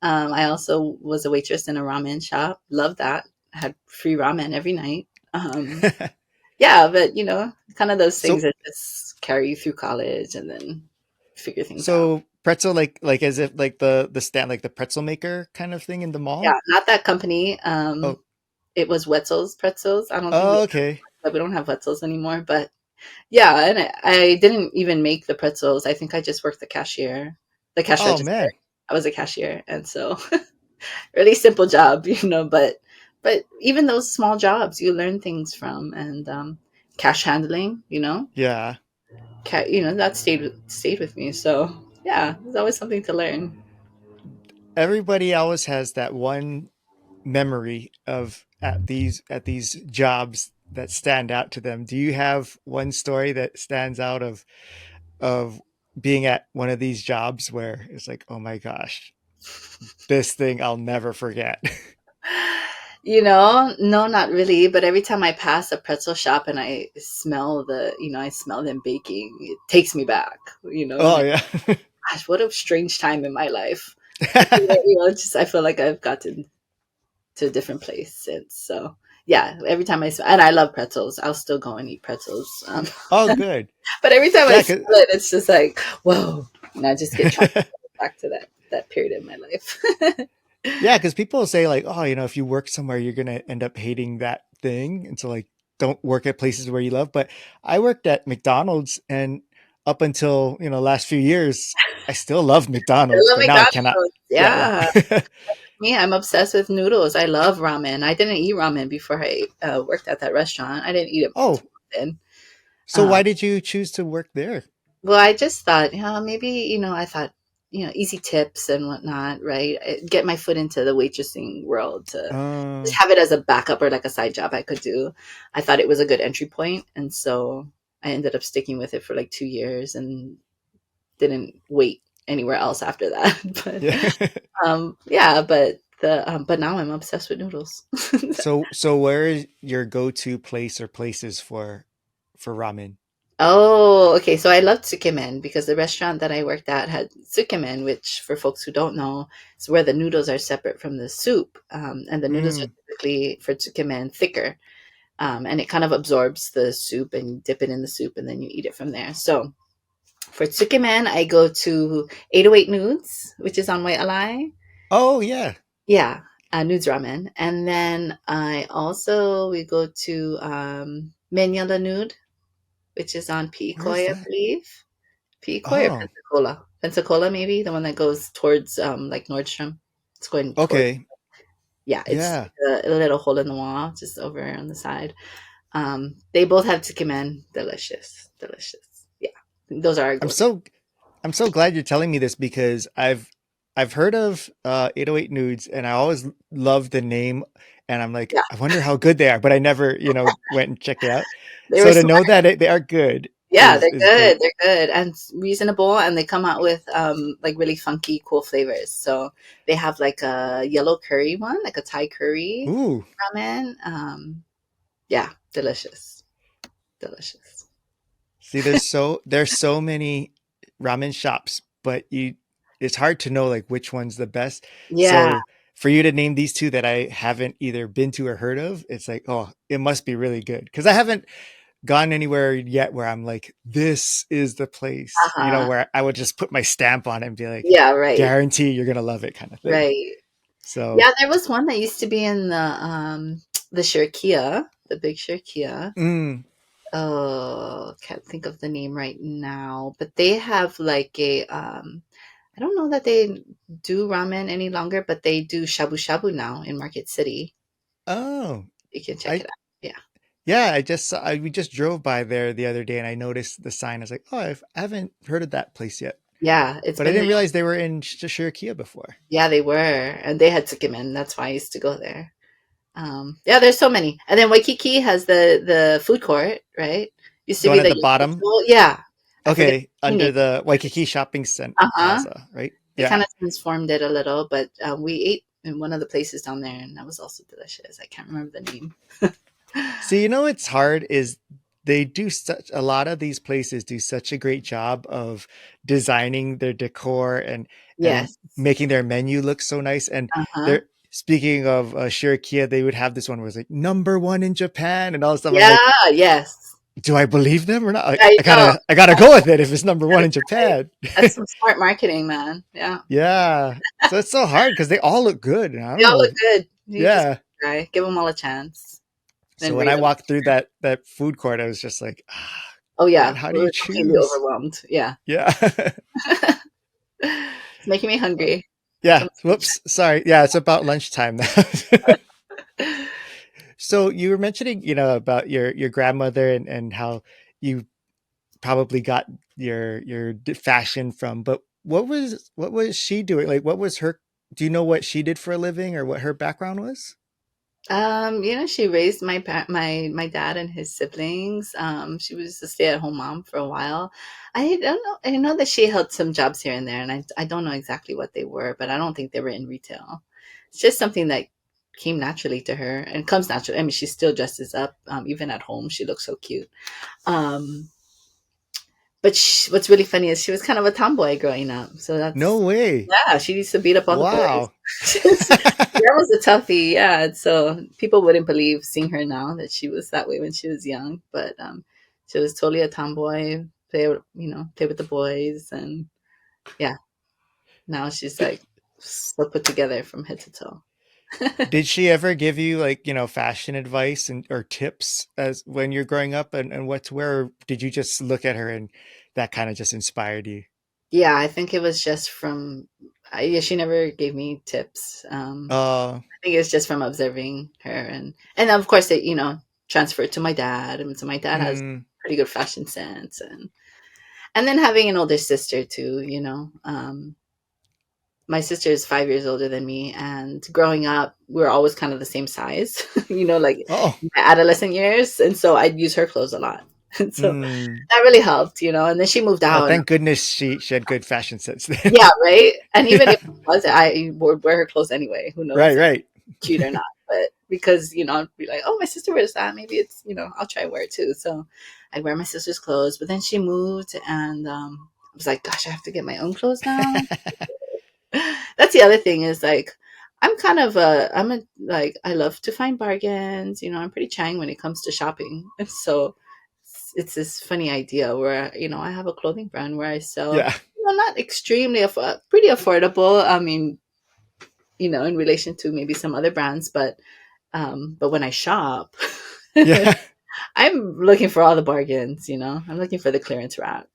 [SPEAKER 2] I also was a waitress in a ramen shop. Loved that. I had free ramen every night. Yeah, but kind of those things
[SPEAKER 1] So
[SPEAKER 2] that just carry you through college and then figure things out.
[SPEAKER 1] so pretzel like as if like the stand like the pretzel maker kind of thing in the
[SPEAKER 2] Yeah,
[SPEAKER 1] mall?
[SPEAKER 2] not that company.
[SPEAKER 1] Oh,
[SPEAKER 2] It was Wetzel's Pretzels. I don't think
[SPEAKER 1] oh okay.
[SPEAKER 2] we don't have Wetzel's anymore, but yeah, and I didn't even make the pretzels. I think I just worked the cash
[SPEAKER 1] Oh
[SPEAKER 2] register.
[SPEAKER 1] man.
[SPEAKER 2] I was a cashier, and so really simple job, but even those small jobs, you learn things from, and cash handling,
[SPEAKER 1] Yeah.
[SPEAKER 2] that stayed with me. So yeah, there's always something to learn.
[SPEAKER 1] Everybody always has that one memory of at these jobs that stand out to them. Do you have one story that stands out of being at one of these jobs where it's like, oh my gosh, this thing I'll never forget?
[SPEAKER 2] No, not really. But every time I pass a pretzel shop and I smell them baking, it takes me back. I'm
[SPEAKER 1] Oh
[SPEAKER 2] like,
[SPEAKER 1] yeah.
[SPEAKER 2] gosh, what a strange time in my life. Just I feel like I've gotten to a different place since. So yeah, every time and I love pretzels. I'll still go and eat pretzels.
[SPEAKER 1] Oh good.
[SPEAKER 2] But every time I
[SPEAKER 1] Yeah, cause
[SPEAKER 2] smell it, it's just like, whoa. And I just get transported back to that period in my life.
[SPEAKER 1] yeah, because people say like, oh, if you work somewhere, you're gonna end up hating that thing, and so like, don't work at places where you love. But I worked at McDonald's, and up until last few years, I still love
[SPEAKER 2] I
[SPEAKER 1] McDonald's,
[SPEAKER 2] love
[SPEAKER 1] but now I cannot.
[SPEAKER 2] McDonald's.
[SPEAKER 1] Yeah,
[SPEAKER 2] Yeah.
[SPEAKER 1] yeah.
[SPEAKER 2] Me, I'm obsessed with noodles. I love ramen. I didn't eat ramen before I worked at that restaurant. I didn't eat it too
[SPEAKER 1] Oh,
[SPEAKER 2] often.
[SPEAKER 1] so
[SPEAKER 2] Um,
[SPEAKER 1] why did you choose to work there?
[SPEAKER 2] well, I just thought, maybe, I thought, easy tips and whatnot, right? Get my foot into the waitressing world to
[SPEAKER 1] Uh,
[SPEAKER 2] just have it as a backup or like a side job I could do. I thought it was a good entry point, and so I ended up sticking with it for like 2 years and didn't wait. anywhere else after that. But
[SPEAKER 1] Yeah.
[SPEAKER 2] yeah, but now I'm obsessed with noodles.
[SPEAKER 1] So where is your go-to place or places for ramen?
[SPEAKER 2] Oh, okay. So I love tsukemen because the restaurant that I worked at had tsukemen, which for folks who don't know, is where the noodles are separate from the soup. And the noodles are
[SPEAKER 1] Mm.
[SPEAKER 2] typically for tsukemen thicker. And it kind of absorbs the soup and you dip it in the soup and then you eat it from there. So for tsukemen, I go to 808 Nudes, which is on Waiʻalai.
[SPEAKER 1] Oh yeah.
[SPEAKER 2] Yeah, Nudes Ramen. And then we go to Menyala Nude, which is on
[SPEAKER 1] Where's
[SPEAKER 2] Piikoi, I
[SPEAKER 1] that?
[SPEAKER 2] believe. Piikoi or
[SPEAKER 1] Oh,
[SPEAKER 2] Pensacola? Pensacola, maybe the one that goes towards like Nordstrom. It's going towards.
[SPEAKER 1] okay.
[SPEAKER 2] Yeah, it's
[SPEAKER 1] Yeah.
[SPEAKER 2] a little hole in the wall, just over on the side. They both have tsukemen. Delicious, delicious. Yeah, those are our
[SPEAKER 1] I'm
[SPEAKER 2] go-to.
[SPEAKER 1] so I'm so glad you're telling me this because I've heard of 808 Nudes and I always love the name and I'm like
[SPEAKER 2] Yeah,
[SPEAKER 1] I wonder how good they are, but I never, went and checked it out.
[SPEAKER 2] they were
[SPEAKER 1] So to
[SPEAKER 2] smart.
[SPEAKER 1] know that they are good
[SPEAKER 2] Yeah,
[SPEAKER 1] is
[SPEAKER 2] they're
[SPEAKER 1] is
[SPEAKER 2] good.
[SPEAKER 1] great.
[SPEAKER 2] They're good and reasonable, and they come out with like really funky, cool flavors. So they have like a yellow curry one, like a Thai curry
[SPEAKER 1] Ooh.
[SPEAKER 2] ramen. Yeah, delicious, delicious.
[SPEAKER 1] See, there's so many ramen shops, but you it's hard to know like which one's the best.
[SPEAKER 2] Yeah,
[SPEAKER 1] So for you to name these two that I haven't either been to or heard of, it's like, oh, it must be really good. Because I haven't gone anywhere yet where I'm like, this is the place,
[SPEAKER 2] uh-huh.
[SPEAKER 1] where I would just put my stamp on it and be like,
[SPEAKER 2] Yeah, right,
[SPEAKER 1] guarantee you're gonna love it kind of thing.
[SPEAKER 2] right.
[SPEAKER 1] So
[SPEAKER 2] Yeah, there was one that used to be in the Shirkia, the big Shirkia.
[SPEAKER 1] mm,
[SPEAKER 2] Oh, can't think of the name right now, but they have like a I don't know that they do ramen any longer, but they do shabu shabu now in Market City.
[SPEAKER 1] oh,
[SPEAKER 2] You can check
[SPEAKER 1] I
[SPEAKER 2] it out. Yeah.
[SPEAKER 1] yeah, we just drove by there the other day and I noticed the sign. I was like, oh, I haven't heard of that place yet.
[SPEAKER 2] Yeah, it's
[SPEAKER 1] But I
[SPEAKER 2] been
[SPEAKER 1] didn't
[SPEAKER 2] there.
[SPEAKER 1] realize they were in Shirikia before.
[SPEAKER 2] Yeah, they were. And they had tsukemen. That's why I used to go there. Yeah, there's so many. And then Waikiki has the food court, right? Used to
[SPEAKER 1] The
[SPEAKER 2] be
[SPEAKER 1] one at
[SPEAKER 2] the
[SPEAKER 1] the
[SPEAKER 2] Yankee
[SPEAKER 1] bottom,
[SPEAKER 2] Doodle. Yeah. I forget
[SPEAKER 1] okay,
[SPEAKER 2] the name.
[SPEAKER 1] under the Waikiki Shopping Center
[SPEAKER 2] Uh-huh.
[SPEAKER 1] Plaza, right?
[SPEAKER 2] They kind
[SPEAKER 1] Yeah.
[SPEAKER 2] of transformed it a little, but we ate in one of the places down there, and that was also delicious. I can't remember the name.
[SPEAKER 1] See, it's hard is they do such a lot of these places do such a great job of designing their decor and
[SPEAKER 2] Yes.
[SPEAKER 1] making their menu look so nice. And
[SPEAKER 2] Uh-huh.
[SPEAKER 1] they're speaking of Shirikia, they would have this one where it's like number one in Japan and all this stuff. I'm
[SPEAKER 2] Yeah,
[SPEAKER 1] like,
[SPEAKER 2] yes.
[SPEAKER 1] do I believe them or not?
[SPEAKER 2] I know.
[SPEAKER 1] I gotta go with it if it's number one in
[SPEAKER 2] Right.
[SPEAKER 1] Japan.
[SPEAKER 2] That's some smart marketing, man. Yeah.
[SPEAKER 1] Yeah. So it's so hard because they all look good. And I
[SPEAKER 2] They
[SPEAKER 1] don't
[SPEAKER 2] all
[SPEAKER 1] know.
[SPEAKER 2] look good. You just
[SPEAKER 1] Yeah.
[SPEAKER 2] try, give them all a chance,
[SPEAKER 1] So
[SPEAKER 2] then
[SPEAKER 1] when
[SPEAKER 2] rate
[SPEAKER 1] I
[SPEAKER 2] them.
[SPEAKER 1] walked through that food court, I was just like,
[SPEAKER 2] Oh
[SPEAKER 1] man,
[SPEAKER 2] yeah,
[SPEAKER 1] how do
[SPEAKER 2] we
[SPEAKER 1] you
[SPEAKER 2] were completely
[SPEAKER 1] choose?
[SPEAKER 2] overwhelmed. Yeah.
[SPEAKER 1] Yeah.
[SPEAKER 2] It's making me hungry.
[SPEAKER 1] Yeah.
[SPEAKER 2] Some
[SPEAKER 1] Whoops. Sorry. Yeah. It's about lunchtime now. So you were mentioning, about your grandmother and how you probably got your fashion from, but what was she doing? Like, what was her, do you know what she did for a living or what her background was?
[SPEAKER 2] she raised my dad and his siblings. She was a stay-at-home mom for a while. I don't know. I know that she held some jobs here and there, and I don't know exactly what they were, but I don't think they were in retail. It's just something that came naturally to her and comes naturally. I mean, she still dresses up, even at home. She looks so cute. Um, but what's really funny is she was kind of a tomboy growing up. So
[SPEAKER 1] No
[SPEAKER 2] that's
[SPEAKER 1] way.
[SPEAKER 2] yeah. She used to beat up all the boys.
[SPEAKER 1] Wow.
[SPEAKER 2] That was a toughie, yeah. So people wouldn't believe seeing her now that she was that way when she was young, but she was totally a tomboy. Play with the boys, and yeah. Now she's
[SPEAKER 1] Did,
[SPEAKER 2] like so put together from head to toe.
[SPEAKER 1] did she ever give you like, fashion advice and or tips as when you're growing up and what to wear? Or did you just look at her and that kind of just inspired you?
[SPEAKER 2] Yeah, I think it was just from. Yeah, she never gave me tips.
[SPEAKER 1] Uh,
[SPEAKER 2] I think it's just from observing her, and of course it transferred to my dad, and so my dad has
[SPEAKER 1] mm,
[SPEAKER 2] pretty good fashion sense, and then having an older sister too. My sister is 5 years older than me, and growing up, we were always kind of the same size, like
[SPEAKER 1] oh,
[SPEAKER 2] in my adolescent years, and so I'd use her clothes a lot. And so
[SPEAKER 1] Mm.
[SPEAKER 2] that really helped, and then she moved
[SPEAKER 1] Oh,
[SPEAKER 2] out. And
[SPEAKER 1] thank goodness she had good fashion sense then.
[SPEAKER 2] yeah, right. And even
[SPEAKER 1] Yeah.
[SPEAKER 2] if it was, I would wear her clothes anyway. Who knows
[SPEAKER 1] Right,
[SPEAKER 2] if
[SPEAKER 1] right.
[SPEAKER 2] it's cute or not? But because I'd be like, oh, my sister wears that. Maybe it's I'll try wear it too. So I wear my sister's clothes. But then she moved, and I was like, gosh, I have to get my own clothes now. That's the other thing is like I'm a like I love to find bargains. I'm pretty chang when it comes to shopping. And so it's this funny idea where I have a clothing brand where I sell
[SPEAKER 1] Yeah.
[SPEAKER 2] not extremely pretty affordable. I mean, in relation to maybe some other brands, but when I shop,
[SPEAKER 1] Yeah.
[SPEAKER 2] I'm looking for all the bargains. I'm looking for the clearance rack.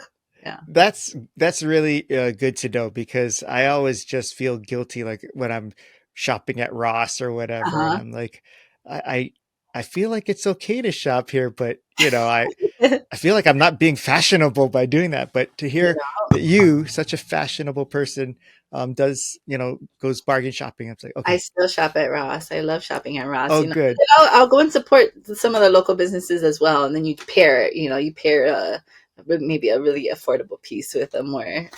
[SPEAKER 2] Yeah.
[SPEAKER 1] That's really good to know because I always just feel guilty like when I'm shopping at Ross or whatever, and
[SPEAKER 2] Uh-huh.
[SPEAKER 1] I'm like, I I feel like it's okay to shop here, but I feel like I'm not being fashionable by doing that. But to hear that you, such a fashionable person, does goes bargain shopping, I'm like,
[SPEAKER 2] I
[SPEAKER 1] okay,
[SPEAKER 2] still shop at Ross. I love shopping at Ross.
[SPEAKER 1] oh
[SPEAKER 2] And
[SPEAKER 1] good,
[SPEAKER 2] I'll go and support some of the local businesses as well. And then you pair maybe a really affordable piece with a more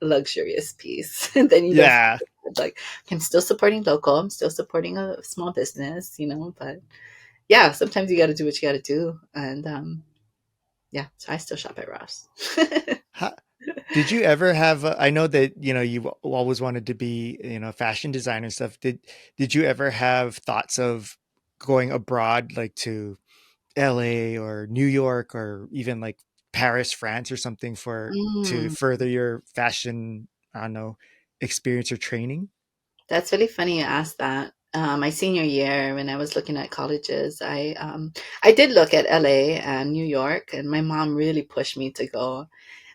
[SPEAKER 2] luxurious piece. And then
[SPEAKER 1] yeah.
[SPEAKER 2] like, I'm still supporting local. I'm still supporting a small business, but yeah, sometimes you got to do what you got to do. And yeah, so I still shop at Ross.
[SPEAKER 1] Ha- Did you ever have? I know that you've always wanted to be a fashion designer and stuff. Did you ever have thoughts of going abroad, like to LA or New York or even like Paris, France or something to
[SPEAKER 2] Mm.
[SPEAKER 1] further your fashion, I don't know, experience or training?
[SPEAKER 2] That's really funny you asked that. My senior year, when I was looking at colleges, I did look at LA and New York, and my mom really pushed me to go.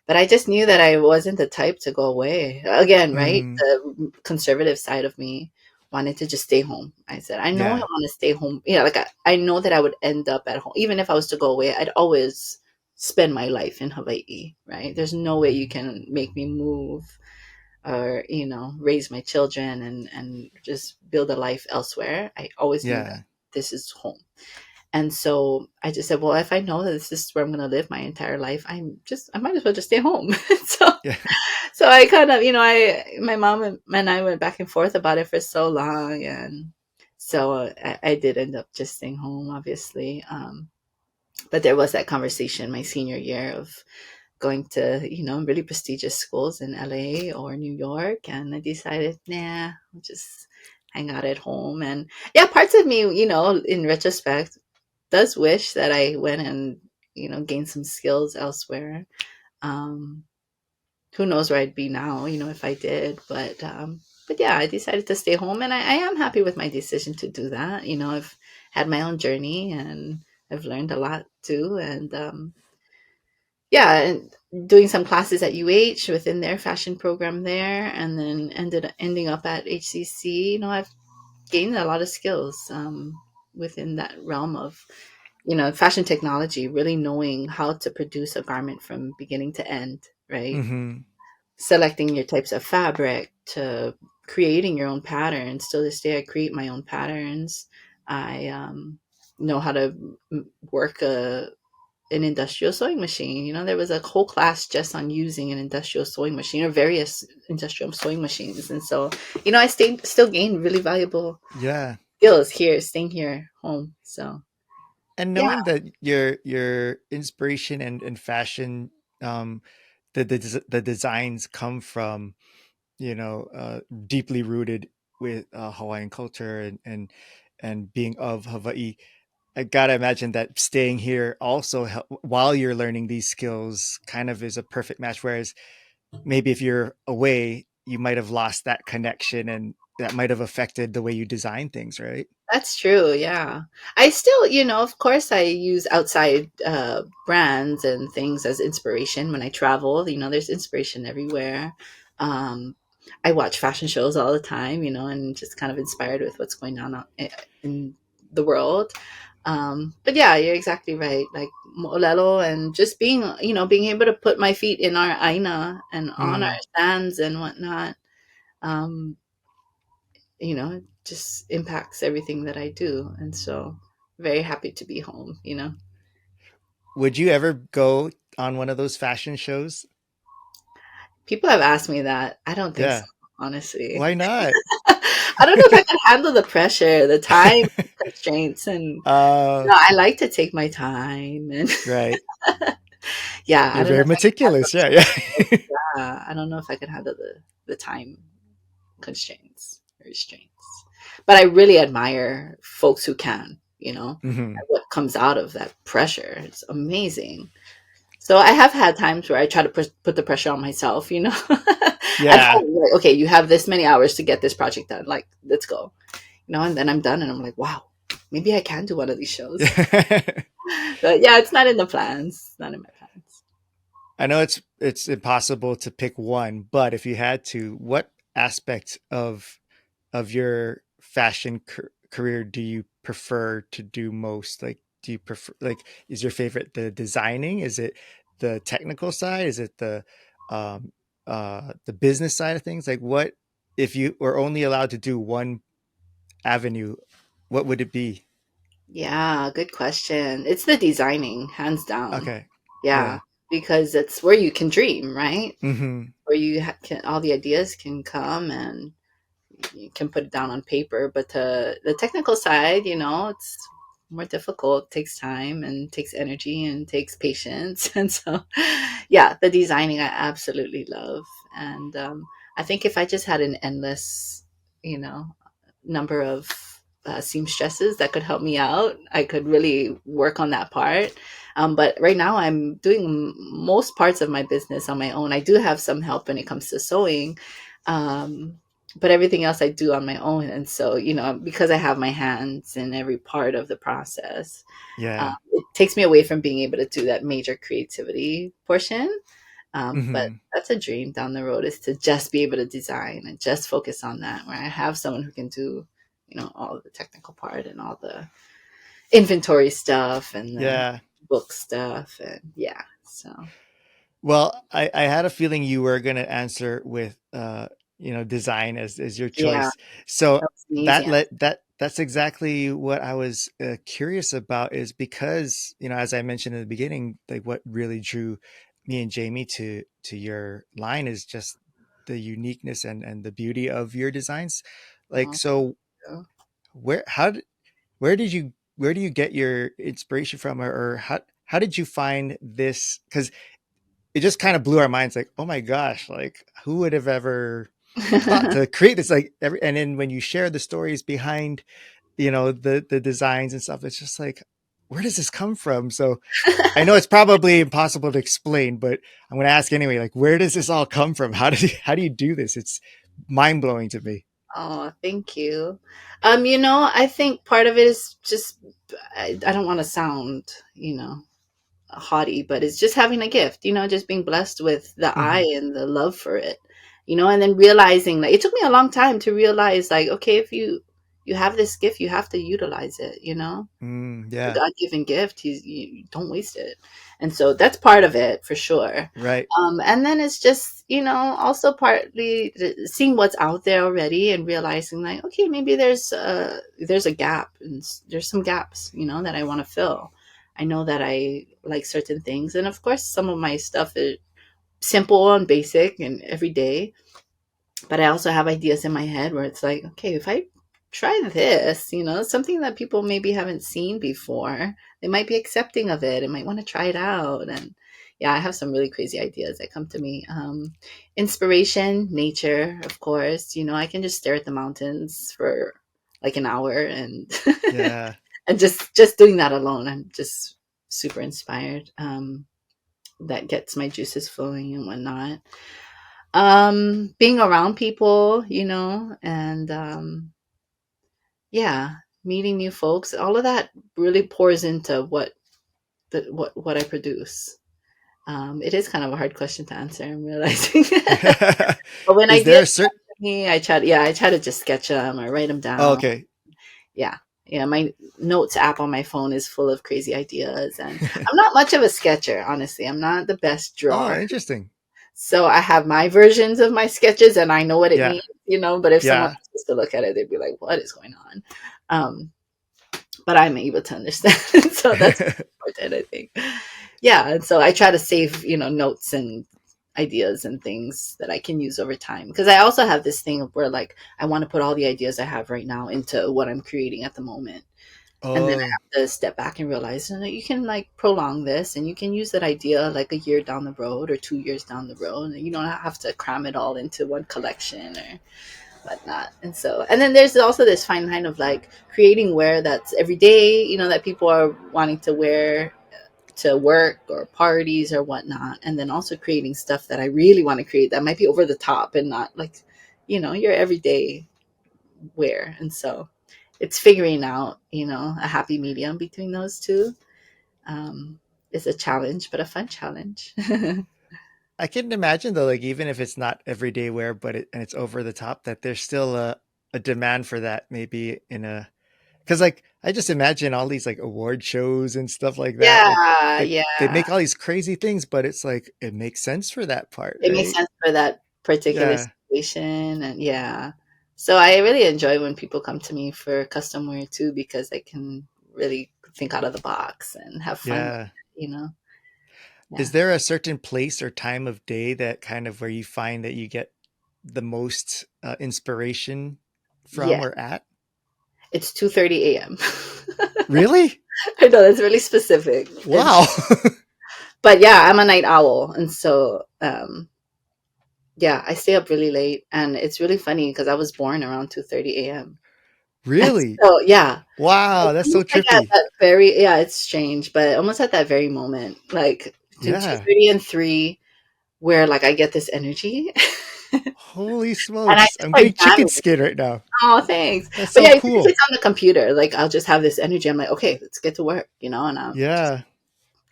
[SPEAKER 2] But I just knew that I wasn't the type to go away. Again, right?
[SPEAKER 1] Mm,
[SPEAKER 2] The conservative side of me wanted to just stay home. I said, I know I
[SPEAKER 1] yeah,
[SPEAKER 2] want to stay home. Yeah, like I know that I would end up at home. Even if I was to go away, I'd always spend my life in Hawaii, right? There's no way you can make me move or raise my children and just build a life elsewhere. I always knew that
[SPEAKER 1] yeah,
[SPEAKER 2] this is home. And so I just said, well, if I know that this is where I'm going to live my entire life, I might as well just stay home. so
[SPEAKER 1] yeah,
[SPEAKER 2] so I kind of my mom and I went back and forth about it for so long. And so I did end up just staying home, obviously. But there was that conversation my senior year of going to, really prestigious schools in LA or New York. And I decided, nah, I'll just hang out at home. And yeah, parts of me, in retrospect, does wish that I went and, gained some skills elsewhere. Um, who knows where I'd be now, if I did. But yeah, I decided to stay home, and I am happy with my decision to do that. I've had my own journey, and I've learned a lot too. And yeah, and doing some classes at UH within their fashion program there, and then ending up at HCC. I've gained a lot of skills within that realm of fashion technology, really knowing how to produce a garment from beginning to end, right?
[SPEAKER 1] hmm
[SPEAKER 2] Selecting your types of fabric to creating your own patterns. Still this day, I create my own patterns. I know how to work an industrial sewing machine. There was a whole class just on using an industrial sewing machine or various industrial sewing machines. And so, I still gained really valuable
[SPEAKER 1] yeah.
[SPEAKER 2] skills here, staying here home. So
[SPEAKER 1] And
[SPEAKER 2] yeah,
[SPEAKER 1] knowing that your inspiration and fashion, um, the designs come from deeply rooted with Hawaiian culture and being of Hawaii. I gotta imagine that staying here also while you're learning these skills kind of is a perfect match. Whereas maybe if you're away, you might have lost that connection, and that might have affected the way you design things, right?
[SPEAKER 2] that's true. Yeah. I still, of course, I use outside brands and things as inspiration when I travel. There's inspiration everywhere. Um, I watch fashion shows all the time, and just kind of inspired with what's going on in the world. But yeah, you're exactly right. Like Mo'olelo and just being able to put my feet in our ʻāina and on our
[SPEAKER 1] Mm.
[SPEAKER 2] stands and whatnot. Um, it just impacts everything that I do. And so very happy to be home.
[SPEAKER 1] would you ever go on one of those fashion shows?
[SPEAKER 2] People have asked me that. I don't think so,
[SPEAKER 1] Yeah.
[SPEAKER 2] honestly.
[SPEAKER 1] Why not?
[SPEAKER 2] I don't know if I can handle the pressure, the time constraints, and
[SPEAKER 1] uh,
[SPEAKER 2] I like to take my time, and
[SPEAKER 1] right.
[SPEAKER 2] yeah, I
[SPEAKER 1] You're
[SPEAKER 2] don't know
[SPEAKER 1] very
[SPEAKER 2] if I can handle
[SPEAKER 1] meticulous. Yeah. Yeah.
[SPEAKER 2] I don't know if I can handle the time constraints or restraints. But I really admire folks who can,
[SPEAKER 1] hmm
[SPEAKER 2] and what comes out of that pressure. It's amazing. So I have had times where I try to put the pressure on myself, at
[SPEAKER 1] Yeah.
[SPEAKER 2] home. Like, okay, you have this many hours to get this project done. Like, let's go, and then I'm done, and I'm like, wow, maybe I can do one of these shows. But yeah, it's not in the plans. Not in my plans.
[SPEAKER 1] I know it's impossible to pick one, but if you had to, what aspect of your fashion career do you prefer to do most? Like, do you prefer, like, is your favorite the designing? Is it the technical side? Is it um the business side of things? Like, what if you were only allowed to do one avenue, what would it be?
[SPEAKER 2] Yeah, good question. It's the designing, hands down.
[SPEAKER 1] Okay.
[SPEAKER 2] Yeah,
[SPEAKER 1] Yeah.
[SPEAKER 2] because it's where you can dream, right?
[SPEAKER 1] hmm
[SPEAKER 2] Where you can all the ideas can come and you can put it down on paper. But the technical side, it's more difficult. It takes time and takes energy and takes patience. And so, yeah, the designing I absolutely love. And I think if I just had an endless, you know, number of seamstresses that could help me out, I could really work on that part. But right now, I'm doing most parts of my business on my own. I do have some help when it comes to sewing, um, but everything else I do on my own. And so, because I have my hands in every part of the process,
[SPEAKER 1] Yeah.
[SPEAKER 2] it takes me away from being able to do that major creativity portion. But
[SPEAKER 1] hmm
[SPEAKER 2] that's a dream down the road, is to just be able to design and just focus on that, where I have someone who can do, all of the technical part and all the inventory stuff and the
[SPEAKER 1] Yeah.
[SPEAKER 2] book stuff. And yeah, so
[SPEAKER 1] Well, I had a feeling you were going to answer with design as your
[SPEAKER 2] yeah,
[SPEAKER 1] choice. So
[SPEAKER 2] that was an easy answer.
[SPEAKER 1] that's exactly what I was curious about, is because, as I mentioned in the beginning, like what really drew me and Jamie to your line is just the uniqueness and the beauty of your designs. Like,
[SPEAKER 2] Oh,
[SPEAKER 1] so
[SPEAKER 2] yeah.
[SPEAKER 1] where how did where do you get your inspiration from, or how did you find this? Because it just kind of blew our minds, like, oh my gosh, like who would have ever thought to create this, like and then when you share the stories behind the designs and stuff, it's just like, where does this come from? So I know it's probably impossible to explain, but I'm going to ask anyway, like, where does this all come from? How do you do this? It's mind-blowing to me.
[SPEAKER 2] Oh, thank you. I think part of it is just, I don't want to sound, haughty, but it's just having a gift, just being blessed with the eye
[SPEAKER 1] hmm
[SPEAKER 2] and the love for it, and then realizing, like, it took me a long time to realize, like, okay, if you have this gift, you have to utilize it, the
[SPEAKER 1] yeah,
[SPEAKER 2] God-given gift. You don't waste it. And so that's part of it for sure.
[SPEAKER 1] right.
[SPEAKER 2] And then it's just, also partly seeing what's out there already and realizing, like, okay, maybe there's a gap, and there's some gaps, that I want to fill. I know that I like certain things, and of course, some of my stuff is simple and basic and everyday. But I also have ideas in my head where it's like, okay, if I try this, something that people maybe haven't seen before, they might be accepting of it and might want to try it out. And yeah, I have some really crazy ideas that come to me. Inspiration, nature, of course. I can just stare at the mountains for like an hour, and
[SPEAKER 1] Yeah.
[SPEAKER 2] and just doing that alone, I'm just super inspired. That gets my juices flowing and whatnot. Being around people, and yeah, meeting new folks, all of that really pours into what I produce. It is kind of a hard question to answer, I'm realizing. But when
[SPEAKER 1] Is there
[SPEAKER 2] ideas
[SPEAKER 1] a certain
[SPEAKER 2] come to me, I try to just sketch them or write them
[SPEAKER 1] oh,
[SPEAKER 2] down.
[SPEAKER 1] okay.
[SPEAKER 2] Yeah. Yeah, my notes app on my phone is full of crazy ideas, and I'm not much of a sketcher, honestly. I'm not the best
[SPEAKER 1] Oh,
[SPEAKER 2] drawer.
[SPEAKER 1] interesting.
[SPEAKER 2] So I have my versions of my sketches and I know what it
[SPEAKER 1] Yeah.
[SPEAKER 2] means, but if someone
[SPEAKER 1] Yeah.
[SPEAKER 2] was to look at it, they'd be like, what is going on? Um, but I'm able to understand. So that's important, I think. Yeah, and so I try to save, notes and ideas and things that I can use over time, because I also have this thing of where like I want to put all the ideas I have right now into what I'm creating at the moment. And then I
[SPEAKER 1] Oh,
[SPEAKER 2] have to step back and realize, you can like prolong this and you can use that idea like a year down the road or 2 years down the road. And you don't have to cram it all into one collection or whatnot. And then there's also this fine line of like creating wear that's every day, that people are wanting to wear to work or parties or whatnot. And then also creating stuff that I really want to create that might be over the top and not like, your everyday wear. And so it's figuring out, a happy medium between those two. Um, is a challenge, but a fun challenge.
[SPEAKER 1] I can imagine though, like even if it's not everyday wear, but it's over the top, that there's still a demand for that maybe in a because like I just imagine all these like award shows and stuff like that. Like
[SPEAKER 2] Yeah,
[SPEAKER 1] they
[SPEAKER 2] yeah.
[SPEAKER 1] make all these crazy things, but it's like it makes sense for that part,
[SPEAKER 2] It makes
[SPEAKER 1] right?
[SPEAKER 2] sense for that particular
[SPEAKER 1] Yeah,
[SPEAKER 2] situation. And yeah. So I really enjoy when people come to me for custom wear too, because they can really think out of the box and have fun with
[SPEAKER 1] yeah.
[SPEAKER 2] it, Yeah.
[SPEAKER 1] Is there a certain place or time of day that kind of where you find that you get the most inspiration
[SPEAKER 2] Yeah.
[SPEAKER 1] from or at?
[SPEAKER 2] It's 2:30 a.m.
[SPEAKER 1] Really?
[SPEAKER 2] I know that's really specific.
[SPEAKER 1] Wow.
[SPEAKER 2] But yeah, I'm a night owl, and so yeah, I stay up really late, and it's really funny because I was born around 2:30 a.m. And
[SPEAKER 1] Really?
[SPEAKER 2] so yeah,
[SPEAKER 1] Wow, that's so
[SPEAKER 2] almost like at
[SPEAKER 1] trippy.
[SPEAKER 2] that very yeah, it's strange, but almost at that very moment, like between two
[SPEAKER 1] Yeah.
[SPEAKER 2] thirty and 3, where like I get this energy, and
[SPEAKER 1] Holy
[SPEAKER 2] I
[SPEAKER 1] smokes.
[SPEAKER 2] just
[SPEAKER 1] I'm
[SPEAKER 2] start
[SPEAKER 1] getting chicken
[SPEAKER 2] jamming.
[SPEAKER 1] skin right now.
[SPEAKER 2] Oh, thanks.
[SPEAKER 1] That's
[SPEAKER 2] But
[SPEAKER 1] so
[SPEAKER 2] yeah, even if
[SPEAKER 1] cool.
[SPEAKER 2] it's on the computer, like I'll just have this energy. I'm like, okay, let's get to work, and I'll just
[SPEAKER 1] Yeah.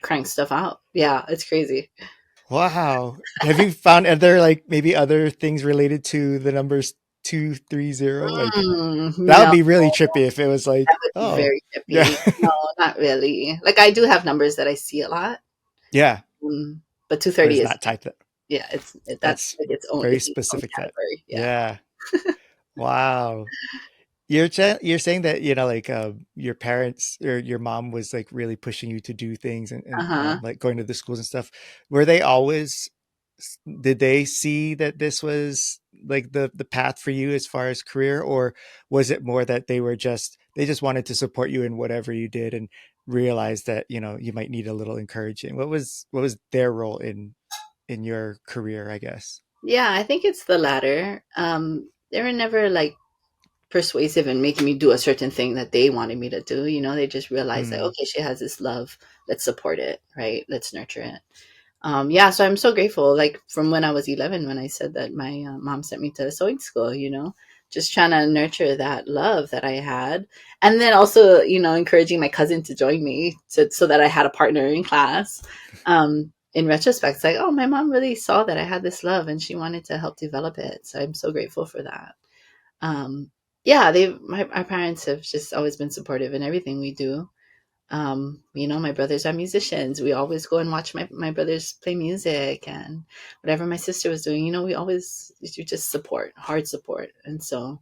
[SPEAKER 2] crank stuff out. Yeah, it's crazy.
[SPEAKER 1] Wow. Have you found other like maybe other things related to the numbers 230? Like that would
[SPEAKER 2] No,
[SPEAKER 1] be really trippy if it was
[SPEAKER 2] that
[SPEAKER 1] like,
[SPEAKER 2] would be
[SPEAKER 1] oh,
[SPEAKER 2] very
[SPEAKER 1] yeah.
[SPEAKER 2] trippy. No, not really. Like I do have numbers that I see a lot,
[SPEAKER 1] Yeah.
[SPEAKER 2] but
[SPEAKER 1] But
[SPEAKER 2] 230
[SPEAKER 1] it's
[SPEAKER 2] is
[SPEAKER 1] not typed.
[SPEAKER 2] yeah, that's
[SPEAKER 1] That's
[SPEAKER 2] like
[SPEAKER 1] very
[SPEAKER 2] its own
[SPEAKER 1] specific that.
[SPEAKER 2] category. Yeah.
[SPEAKER 1] Yeah. Wow. You're saying that like your parents or your mom was like really pushing you to do things and
[SPEAKER 2] Uh-huh.
[SPEAKER 1] like going to the schools and stuff. Were they always did they see that this was like the path for you as far as career, or was it more that they just wanted to support you in whatever you did and realized that you might need a little encouraging? What was their role in your career, I guess?
[SPEAKER 2] Yeah, I think it's the latter. They were never like persuasive in making me do a certain thing that they wanted me to do. They just realized that
[SPEAKER 1] Hmm.
[SPEAKER 2] okay, she has this love, let's support it, right? Let's nurture it. Yeah, so I'm so grateful. Like from when I was 11, when I said that my mom sent me to sewing school, just trying to nurture that love that I had, and then also, encouraging my cousin to join me so that I had a partner in class. In retrospect, it's like, oh, my mom really saw that I had this love, and she wanted to help develop it. So I'm so grateful for that. Um, yeah, our parents have just always been supportive in everything we do. My brothers are musicians. We always go and watch my brothers play music, and whatever my sister was doing, you just support, hard support. And so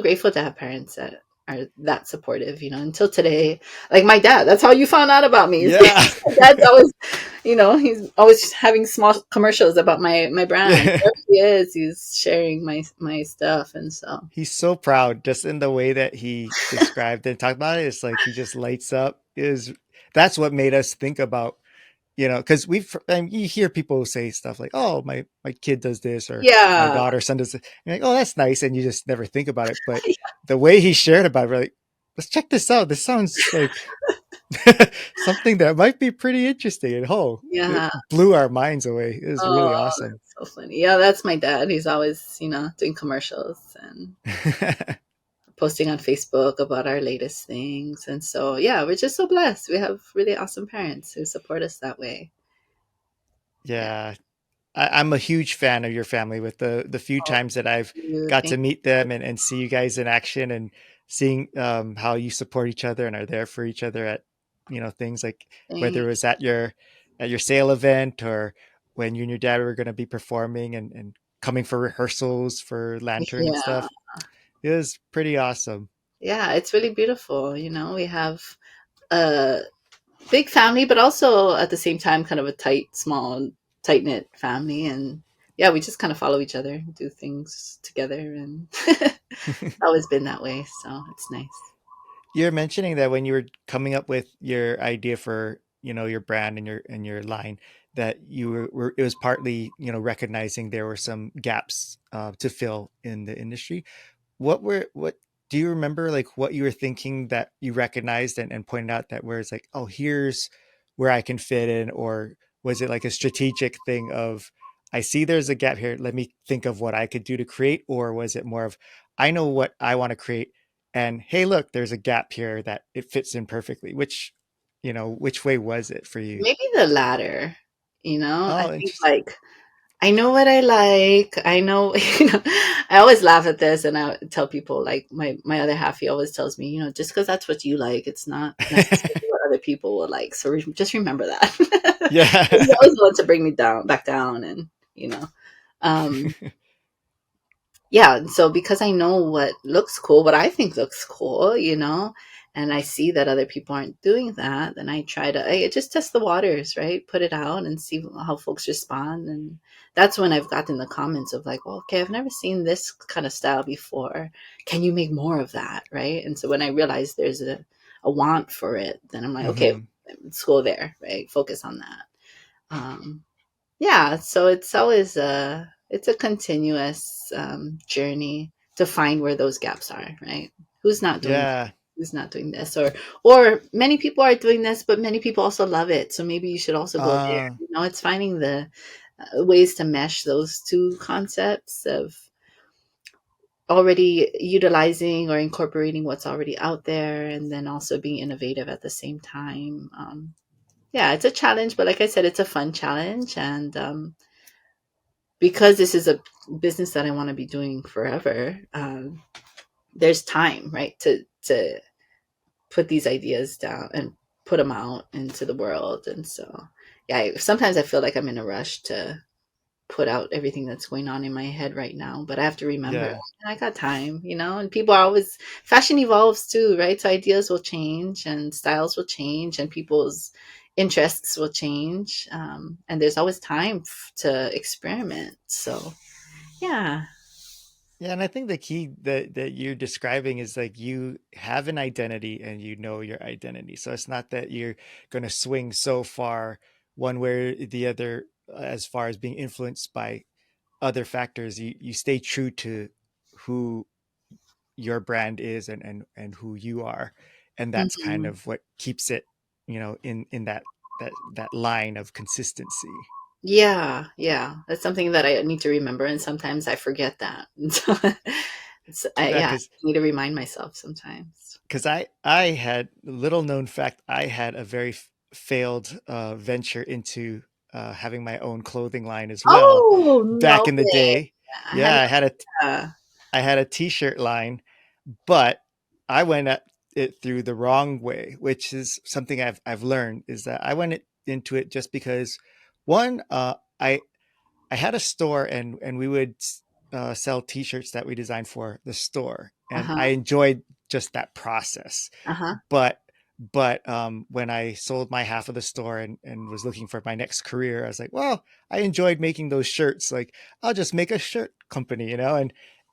[SPEAKER 2] grateful to have parents that are that supportive, until today. Like my dad, that's how you found out about me. Is
[SPEAKER 1] Yeah.
[SPEAKER 2] because my dad's always, he's always having small commercials about my brand. There he is. He's sharing my stuff. And so,
[SPEAKER 1] He's so proud just in the way that he described and talked about it. It's like he just lights up. Is That's what made us think about, because you hear people say stuff like, "Oh, my kid does this," or "My
[SPEAKER 2] yeah.
[SPEAKER 1] daughter, son does this." You're like, "Oh, that's nice," and you just never think about it. But the way he shared about it, we're like, let's check this out. This sounds like something that might be pretty interesting. And it
[SPEAKER 2] Yeah.
[SPEAKER 1] blew our minds away. It was really
[SPEAKER 2] Oh,
[SPEAKER 1] awesome.
[SPEAKER 2] that's so funny. Yeah, that's my dad. He's always, doing commercials and posting on Facebook about our latest things. And so, yeah, we're just so blessed. We have really awesome parents who support us that way. Yeah.
[SPEAKER 1] Yeah, I'm a huge fan of your family. With the few
[SPEAKER 2] Oh,
[SPEAKER 1] times that I've
[SPEAKER 2] you.
[SPEAKER 1] got
[SPEAKER 2] Thank
[SPEAKER 1] to meet
[SPEAKER 2] you.
[SPEAKER 1] them and see you guys in action and seeing how you support each other and are there for each other at things like whether it
[SPEAKER 2] Thanks.
[SPEAKER 1] was at your sale event or when you and your dad were going to be performing and coming for rehearsals for Lantern and
[SPEAKER 2] Yeah.
[SPEAKER 1] stuff. It was pretty awesome.
[SPEAKER 2] Yeah, it's really beautiful. We have uh big family, but also at the same time, kind of a small, tight knit family. And yeah, we just kind of follow each other, do things together, and it's always been that way. So it's nice.
[SPEAKER 1] You're mentioning that when you were coming up with your idea for, your brand and your line, that you were it was partly, recognizing there were some gaps to fill in the industry. What do you remember, like what you were thinking that you recognized and pointed out that where it's like, oh, here's where I can fit in, or was it like a strategic thing of, I see there's a gap here, let me think of what I could do to create, or was it more of, I know what I want to create, and hey, look, there's a gap here that it fits in perfectly. Which way was it for you?
[SPEAKER 2] Maybe the latter. I
[SPEAKER 1] Oh,
[SPEAKER 2] think
[SPEAKER 1] interesting.
[SPEAKER 2] like I know what I like. I know, I always laugh at this and I tell people like my other half, he always tells me, just because that's what you like, it's not necessarily what other people will like. So just remember that.
[SPEAKER 1] Yeah.
[SPEAKER 2] He always wants to bring me back down, and you know, um, yeah. And so because I know what looks cool, what I think looks cool, and I see that other people aren't doing that, then I just test the waters, right? Put it out and see how folks respond. And that's when I've gotten the comments of like, well, okay, I've never seen this kind of style before. Can you make more of that? Right. And so when I realize there's a want for it, then I'm like, okay,
[SPEAKER 1] Hmm.
[SPEAKER 2] let's go there, right? Focus on that. Um, yeah, so it's a continuous journey to find where those gaps are, right? Who's not doing that?
[SPEAKER 1] Yeah.
[SPEAKER 2] Who's not doing this? Or many people are doing this, but many people also love it. So maybe you should also go there.
[SPEAKER 1] uh
[SPEAKER 2] It's finding the ways to mesh those two concepts of already utilizing or incorporating what's already out there, and then also being innovative at the same time. Yeah, it's a challenge, but like I said, it's a fun challenge. And because this is a business that I want to be doing forever, there's time, right, to put these ideas down and put them out into the world. And so, yeah, sometimes I feel like I'm in a rush to put out everything that's going on in my head right now, but I have to remember
[SPEAKER 1] yeah.
[SPEAKER 2] I got time, and people are always, fashion evolves too, right? So ideas will change and styles will change and people's interests will change, and there's always time to experiment. So yeah.
[SPEAKER 1] Yeah, and I think the key that you're describing is like you have an identity and you know your identity. So it's not that you're going to swing so far one way or the other, as far as being influenced by other factors. You stay true to who your brand is and who you are, and that's kind
[SPEAKER 2] Mhm.
[SPEAKER 1] of what keeps it, in that line of consistency.
[SPEAKER 2] Yeah, yeah, that's something that I need to remember, and sometimes I forget that. And so
[SPEAKER 1] Yeah,
[SPEAKER 2] yeah, I need to remind myself sometimes.
[SPEAKER 1] because I had, little known fact, I had a very failed venture into having my own clothing line as well
[SPEAKER 2] Oh, no
[SPEAKER 1] back in the
[SPEAKER 2] way.
[SPEAKER 1] day.
[SPEAKER 2] I had
[SPEAKER 1] Yeah,
[SPEAKER 2] no idea.
[SPEAKER 1] I had a t-shirt line, but I went at it through the wrong way, which is something I've learned, is that I went into it just because, one, I had a store, and we would sell T-shirts that we designed for the store, and
[SPEAKER 2] Uh-huh,
[SPEAKER 1] I enjoyed just that process.
[SPEAKER 2] uh-huh.
[SPEAKER 1] But when I sold my half of the store and was looking for my next career, I was like, well, I enjoyed making those shirts. Like, I'll just make a shirt company,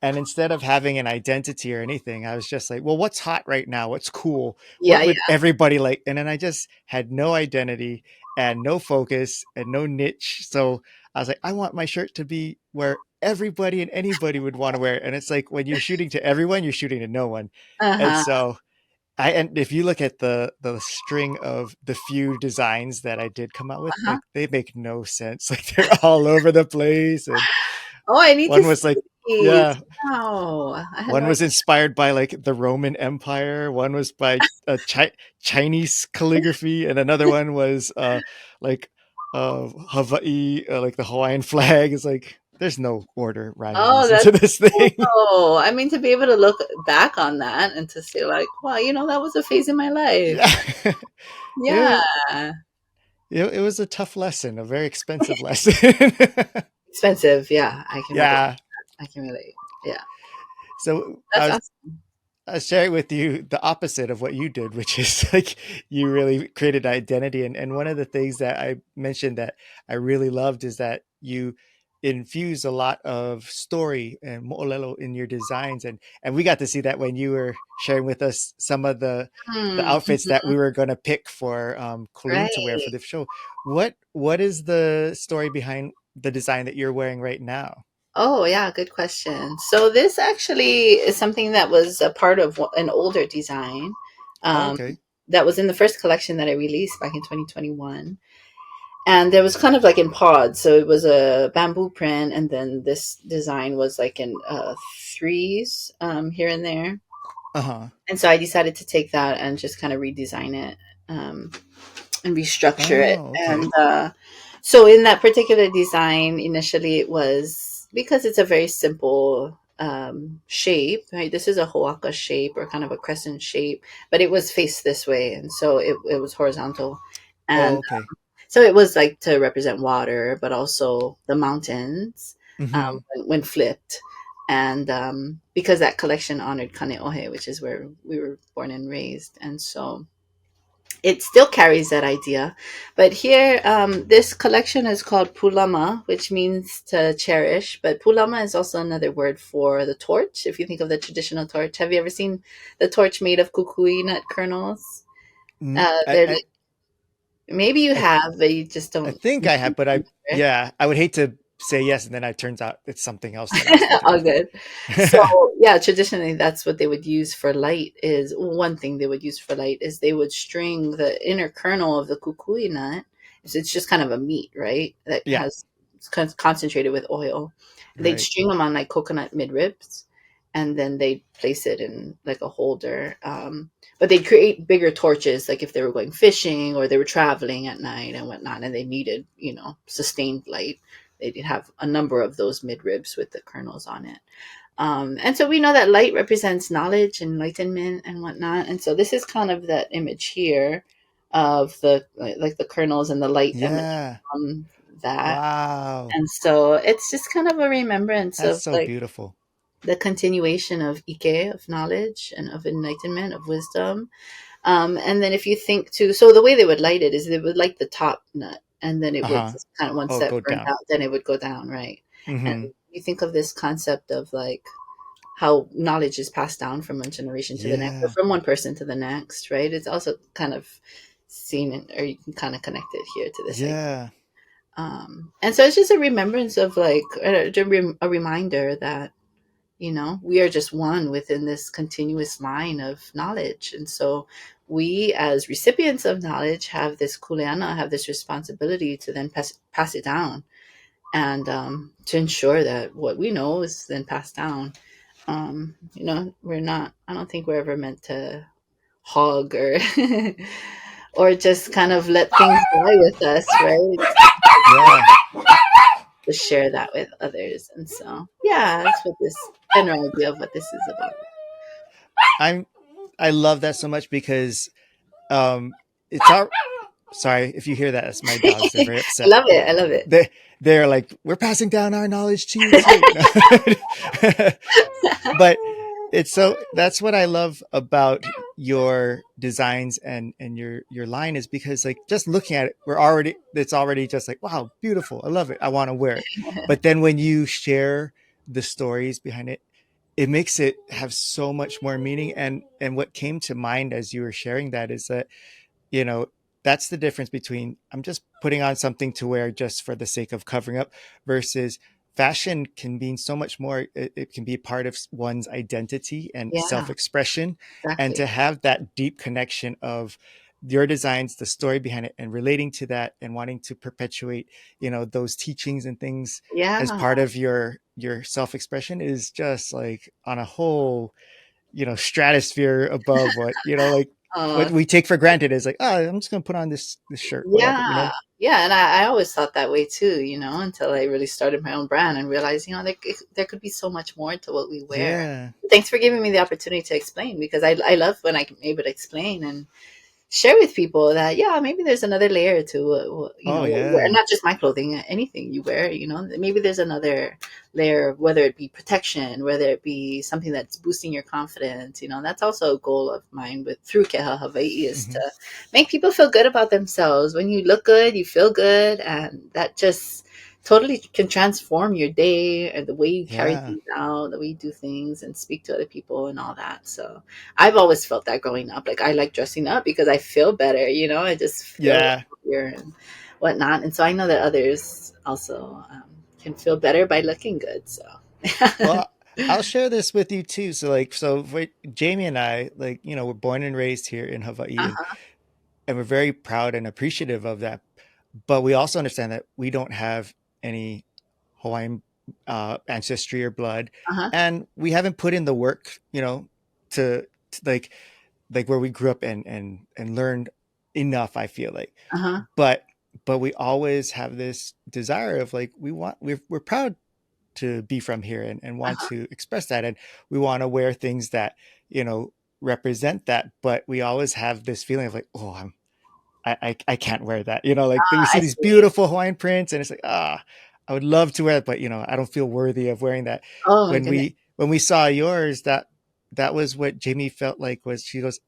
[SPEAKER 1] and instead of having an identity or anything, I was just like, well, what's hot right now? What's cool?
[SPEAKER 2] Yeah,
[SPEAKER 1] What
[SPEAKER 2] yeah.
[SPEAKER 1] would everybody like? And then I just had no identity and no focus and no niche. So I was like, I want my shirt to be where everybody and anybody would want to wear it. And it's like, when you're shooting to everyone, you're shooting to no one. And
[SPEAKER 2] Uh-huh,
[SPEAKER 1] so and if you look at the string of the few designs that I did come out with,
[SPEAKER 2] uh-huh.
[SPEAKER 1] like they make no sense. Like they're all over the place. And
[SPEAKER 2] Oh, I need to
[SPEAKER 1] one
[SPEAKER 2] see
[SPEAKER 1] was like,
[SPEAKER 2] these.
[SPEAKER 1] yeah,
[SPEAKER 2] Wow, I had no
[SPEAKER 1] one
[SPEAKER 2] idea.
[SPEAKER 1] was inspired by like the Roman Empire. One was by Chinese calligraphy, and another one was like Hawaii, like the Hawaiian flag. It's like there's no order, rhyme, or
[SPEAKER 2] Oh,
[SPEAKER 1] reason to
[SPEAKER 2] that's
[SPEAKER 1] this
[SPEAKER 2] cool
[SPEAKER 1] thing.
[SPEAKER 2] though. I mean, to be able to look back on that and to say like, wow, that was a phase in my life.
[SPEAKER 1] Yeah, it
[SPEAKER 2] Yeah.
[SPEAKER 1] was it was a tough lesson, a very expensive lesson.
[SPEAKER 2] Expensive, yeah, I can relate.
[SPEAKER 1] Yeah.
[SPEAKER 2] I can relate. Yeah.
[SPEAKER 1] So
[SPEAKER 2] That's awesome.
[SPEAKER 1] sharing with you the opposite of what you did, which is like you really created identity. And one of the things that I mentioned that I really loved is that you infuse a lot of story and mo'olelo in your designs. And we got to see that when you were sharing with us some of the outfits that
[SPEAKER 2] Mhm.
[SPEAKER 1] we were going to pick for Colleen to wear for
[SPEAKER 2] Right.
[SPEAKER 1] the show. What is the story behind the design that you're wearing right now?
[SPEAKER 2] Oh, yeah, good question. So this actually is something that was a part of an older design,
[SPEAKER 1] Oh,
[SPEAKER 2] um,
[SPEAKER 1] okay.
[SPEAKER 2] that was in the first collection that I released back in 2021. And there was kind of like in pods. So it was a bamboo print, and then this design was like in threes, here and there.
[SPEAKER 1] Uh-huh.
[SPEAKER 2] And so I decided to take that and just kind of redesign it, um, and restructure it.
[SPEAKER 1] Oh,
[SPEAKER 2] And
[SPEAKER 1] okay.
[SPEAKER 2] so in that particular design, initially it was because it's a very simple shape, right? This is a hoaka shape or kind of a crescent shape, but it was faced this way. And so it was horizontal.
[SPEAKER 1] Oh,
[SPEAKER 2] And
[SPEAKER 1] okay.
[SPEAKER 2] so it was like to represent water, but also the mountains,
[SPEAKER 1] Mm-hmm.
[SPEAKER 2] when flipped. And because that collection honored Kaneohe, which is where we were born and raised. And so it still carries that idea. But here, this collection is called Pulama, which means to cherish. But Pulama is also another word for the torch. If you think of the traditional torch, have you ever seen the torch made of kukui nut kernels?
[SPEAKER 1] Mm,
[SPEAKER 2] They're like, maybe you
[SPEAKER 1] I
[SPEAKER 2] have, but you just
[SPEAKER 1] I
[SPEAKER 2] don't
[SPEAKER 1] think I have, but I
[SPEAKER 2] remember.
[SPEAKER 1] yeah, I would hate to say yes, and then it turns out it's something else that I was thinking
[SPEAKER 2] All
[SPEAKER 1] of.
[SPEAKER 2] good. So yeah, traditionally that's what they would use for light. Is one thing they would use for light is they would string the inner kernel of the kukui nut. It's just kind of a meat, right? That
[SPEAKER 1] Yeah,
[SPEAKER 2] has it's concentrated with oil. They'd
[SPEAKER 1] right.
[SPEAKER 2] string them on like coconut midribs, and then they'd place it in like a holder. But they'd create bigger torches, like if they were going fishing or they were traveling at night and whatnot, and they needed, sustained light. They'd have a number of those midribs with the kernels on it. And so we know that light represents knowledge, enlightenment, and whatnot. And so this is kind of that image here of the like the kernels and the light emanate
[SPEAKER 1] Yeah.
[SPEAKER 2] from that.
[SPEAKER 1] Wow.
[SPEAKER 2] And so it's just kind of a remembrance
[SPEAKER 1] That's
[SPEAKER 2] of
[SPEAKER 1] so
[SPEAKER 2] like
[SPEAKER 1] beautiful.
[SPEAKER 2] the continuation of ike, of knowledge and of enlightenment, of wisdom. And then if you think too, so the way they would light it is they would light the top nut, and then it would
[SPEAKER 1] Uh-huh.
[SPEAKER 2] just kind of, once
[SPEAKER 1] Oh,
[SPEAKER 2] that
[SPEAKER 1] go
[SPEAKER 2] burned
[SPEAKER 1] down.
[SPEAKER 2] out, then it would go down, right? And
[SPEAKER 1] Mm-hmm.
[SPEAKER 2] you think of this concept of like how knowledge is passed down from one generation to the next, or
[SPEAKER 1] Yeah.
[SPEAKER 2] from one person to the next, right? It's also kind of seen or you can kind of connect it here to this idea.
[SPEAKER 1] Yeah.
[SPEAKER 2] And so it's just a remembrance of like a reminder that we are just one within this continuous line of knowledge. And so we as recipients of knowledge have this kuleana, have this responsibility to then pass it down, and to ensure that what we know is then passed down. We're not, I don't think we're ever meant to hog or or just kind of let things die with us, right?
[SPEAKER 1] Yeah.
[SPEAKER 2] To share that with others. And so yeah, that's what this general idea of what this is about.
[SPEAKER 1] I'm I love that so much because it's our sorry if you hear that, it's my dogs. They're
[SPEAKER 2] I
[SPEAKER 1] very upset.
[SPEAKER 2] love it. I love it.
[SPEAKER 1] They're like, we're passing down our knowledge to you too. But it's so that's what I love about your designs and your line is because like just looking at it, it's already just like, wow, beautiful. I love it. I want to wear it. But then when you share the stories behind it, it makes it have so much more meaning. And what came to mind as you were sharing that is that, you know, that's the difference between I'm just putting on something to wear just for the sake of covering up versus fashion can mean so much more. It can be part of one's identity and
[SPEAKER 2] Yeah,
[SPEAKER 1] self-expression, and
[SPEAKER 2] exactly.
[SPEAKER 1] to have that deep connection of your designs, the story behind it, and relating to that and wanting to perpetuate, you know, those teachings and things as
[SPEAKER 2] Yeah.
[SPEAKER 1] part of your self-expression is just like on a whole, you know, stratosphere above what, you know, like what
[SPEAKER 2] Uh,
[SPEAKER 1] we take for granted is like, oh, I'm just gonna put on this shirt, whatever, you
[SPEAKER 2] yeah.
[SPEAKER 1] know.
[SPEAKER 2] Yeah. And I always thought that way too, until I really started my own brand and realized, there could be so much more to what we wear.
[SPEAKER 1] Yeah.
[SPEAKER 2] Thanks for giving me the opportunity to explain, because I love when I'm able to explain and share with people that yeah, maybe there's another layer to
[SPEAKER 1] Oh
[SPEAKER 2] what you wear,
[SPEAKER 1] yeah.
[SPEAKER 2] not just my clothing, anything you wear. Maybe there's another layer, whether it be protection, whether it be something that's boosting your confidence. That's also a goal of mine with through Keha Hawaiʻi is
[SPEAKER 1] Hmm.
[SPEAKER 2] to make people feel good about themselves. When you look good, you feel good, and that just totally can transform your day and the way you carry
[SPEAKER 1] Yeah.
[SPEAKER 2] things out, the way you do things and speak to other people and all that. So I've always felt that growing up. Like I like dressing up because I feel better, I just feel
[SPEAKER 1] Yeah.
[SPEAKER 2] happier and whatnot. And so I know that others also can feel better by looking good. So
[SPEAKER 1] Well, I'll share this with you too. So like, so for Jamie and I, like, we're born and raised here in Hawaii, and
[SPEAKER 2] uh-huh,
[SPEAKER 1] we're very proud and appreciative of that. But we also understand that we don't have any Hawaiian ancestry or blood,
[SPEAKER 2] uh-huh,
[SPEAKER 1] and we haven't put in the work, to like where we grew up and learned enough. I feel like,
[SPEAKER 2] uh-huh.
[SPEAKER 1] but we always have this desire of like we're proud to be from here and want
[SPEAKER 2] Uh-huh.
[SPEAKER 1] to express that, and we want to wear things that you know represent that, but we always have this feeling of like, oh, I can't wear that, like we see
[SPEAKER 2] I
[SPEAKER 1] these
[SPEAKER 2] see.
[SPEAKER 1] beautiful Hawaiian prints and it's like, I would love to wear it, but I don't feel worthy of wearing that.
[SPEAKER 2] Oh my
[SPEAKER 1] when
[SPEAKER 2] goodness.
[SPEAKER 1] we when we saw yours, that was what Jamie felt like. Was She goes,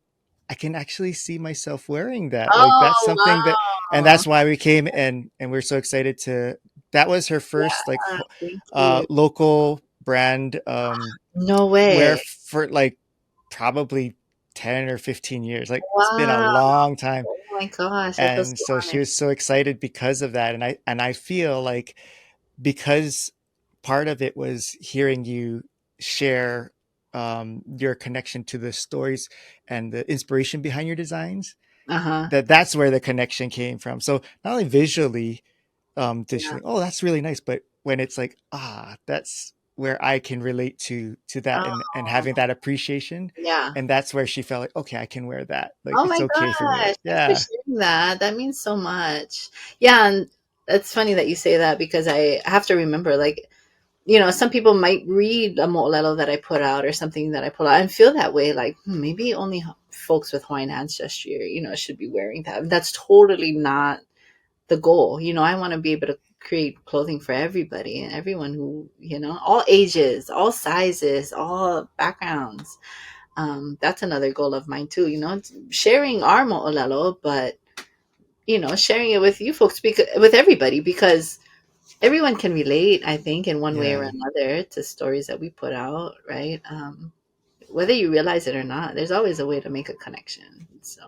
[SPEAKER 1] I can actually see myself wearing that. Like that's
[SPEAKER 2] Oh
[SPEAKER 1] something that, and
[SPEAKER 2] wow.
[SPEAKER 1] that's why we came and we're so excited to. That was her first like
[SPEAKER 2] Yeah, thank you.
[SPEAKER 1] local brand
[SPEAKER 2] No
[SPEAKER 1] wear
[SPEAKER 2] way.
[SPEAKER 1] for like probably 10 or 15 years. Like it's been a
[SPEAKER 2] Wow.
[SPEAKER 1] long time,
[SPEAKER 2] Oh my gosh. I feel
[SPEAKER 1] and
[SPEAKER 2] so
[SPEAKER 1] so she
[SPEAKER 2] honored.
[SPEAKER 1] was so excited because of that. And I feel like because part of it was hearing you share your connection to the stories and the inspiration behind your designs,
[SPEAKER 2] Uh-huh.
[SPEAKER 1] that's where the connection came from. So not only visually did she
[SPEAKER 2] Yeah.
[SPEAKER 1] think, oh, that's really nice, but when it's like, that's where I can relate to that, and having
[SPEAKER 2] Oh,
[SPEAKER 1] that appreciation,
[SPEAKER 2] yeah.
[SPEAKER 1] and that's where she felt like, okay, I can wear that. Like
[SPEAKER 2] Oh
[SPEAKER 1] it's
[SPEAKER 2] my
[SPEAKER 1] okay for me.
[SPEAKER 2] gosh.
[SPEAKER 1] Like,
[SPEAKER 2] Thanks for
[SPEAKER 1] yeah,
[SPEAKER 2] sharing that. That means so much. Yeah, and it's funny that you say that because I have to remember, like, some people might read a mo'olelo that I put out or something that I put out and feel that way, like maybe only folks with Hawaiian ancestry, should be wearing that. That's totally not the goal. I want to be able to create clothing for everybody and everyone who, all ages, all sizes, all backgrounds. That's another goal of mine too. Sharing our mo'olelo, but sharing it with you folks, because with everybody, because everyone can relate, I think, in one way or
[SPEAKER 1] yeah.
[SPEAKER 2] another to stories that we put out, right? Whether you realize it or not, there's always a way to make a connection. So,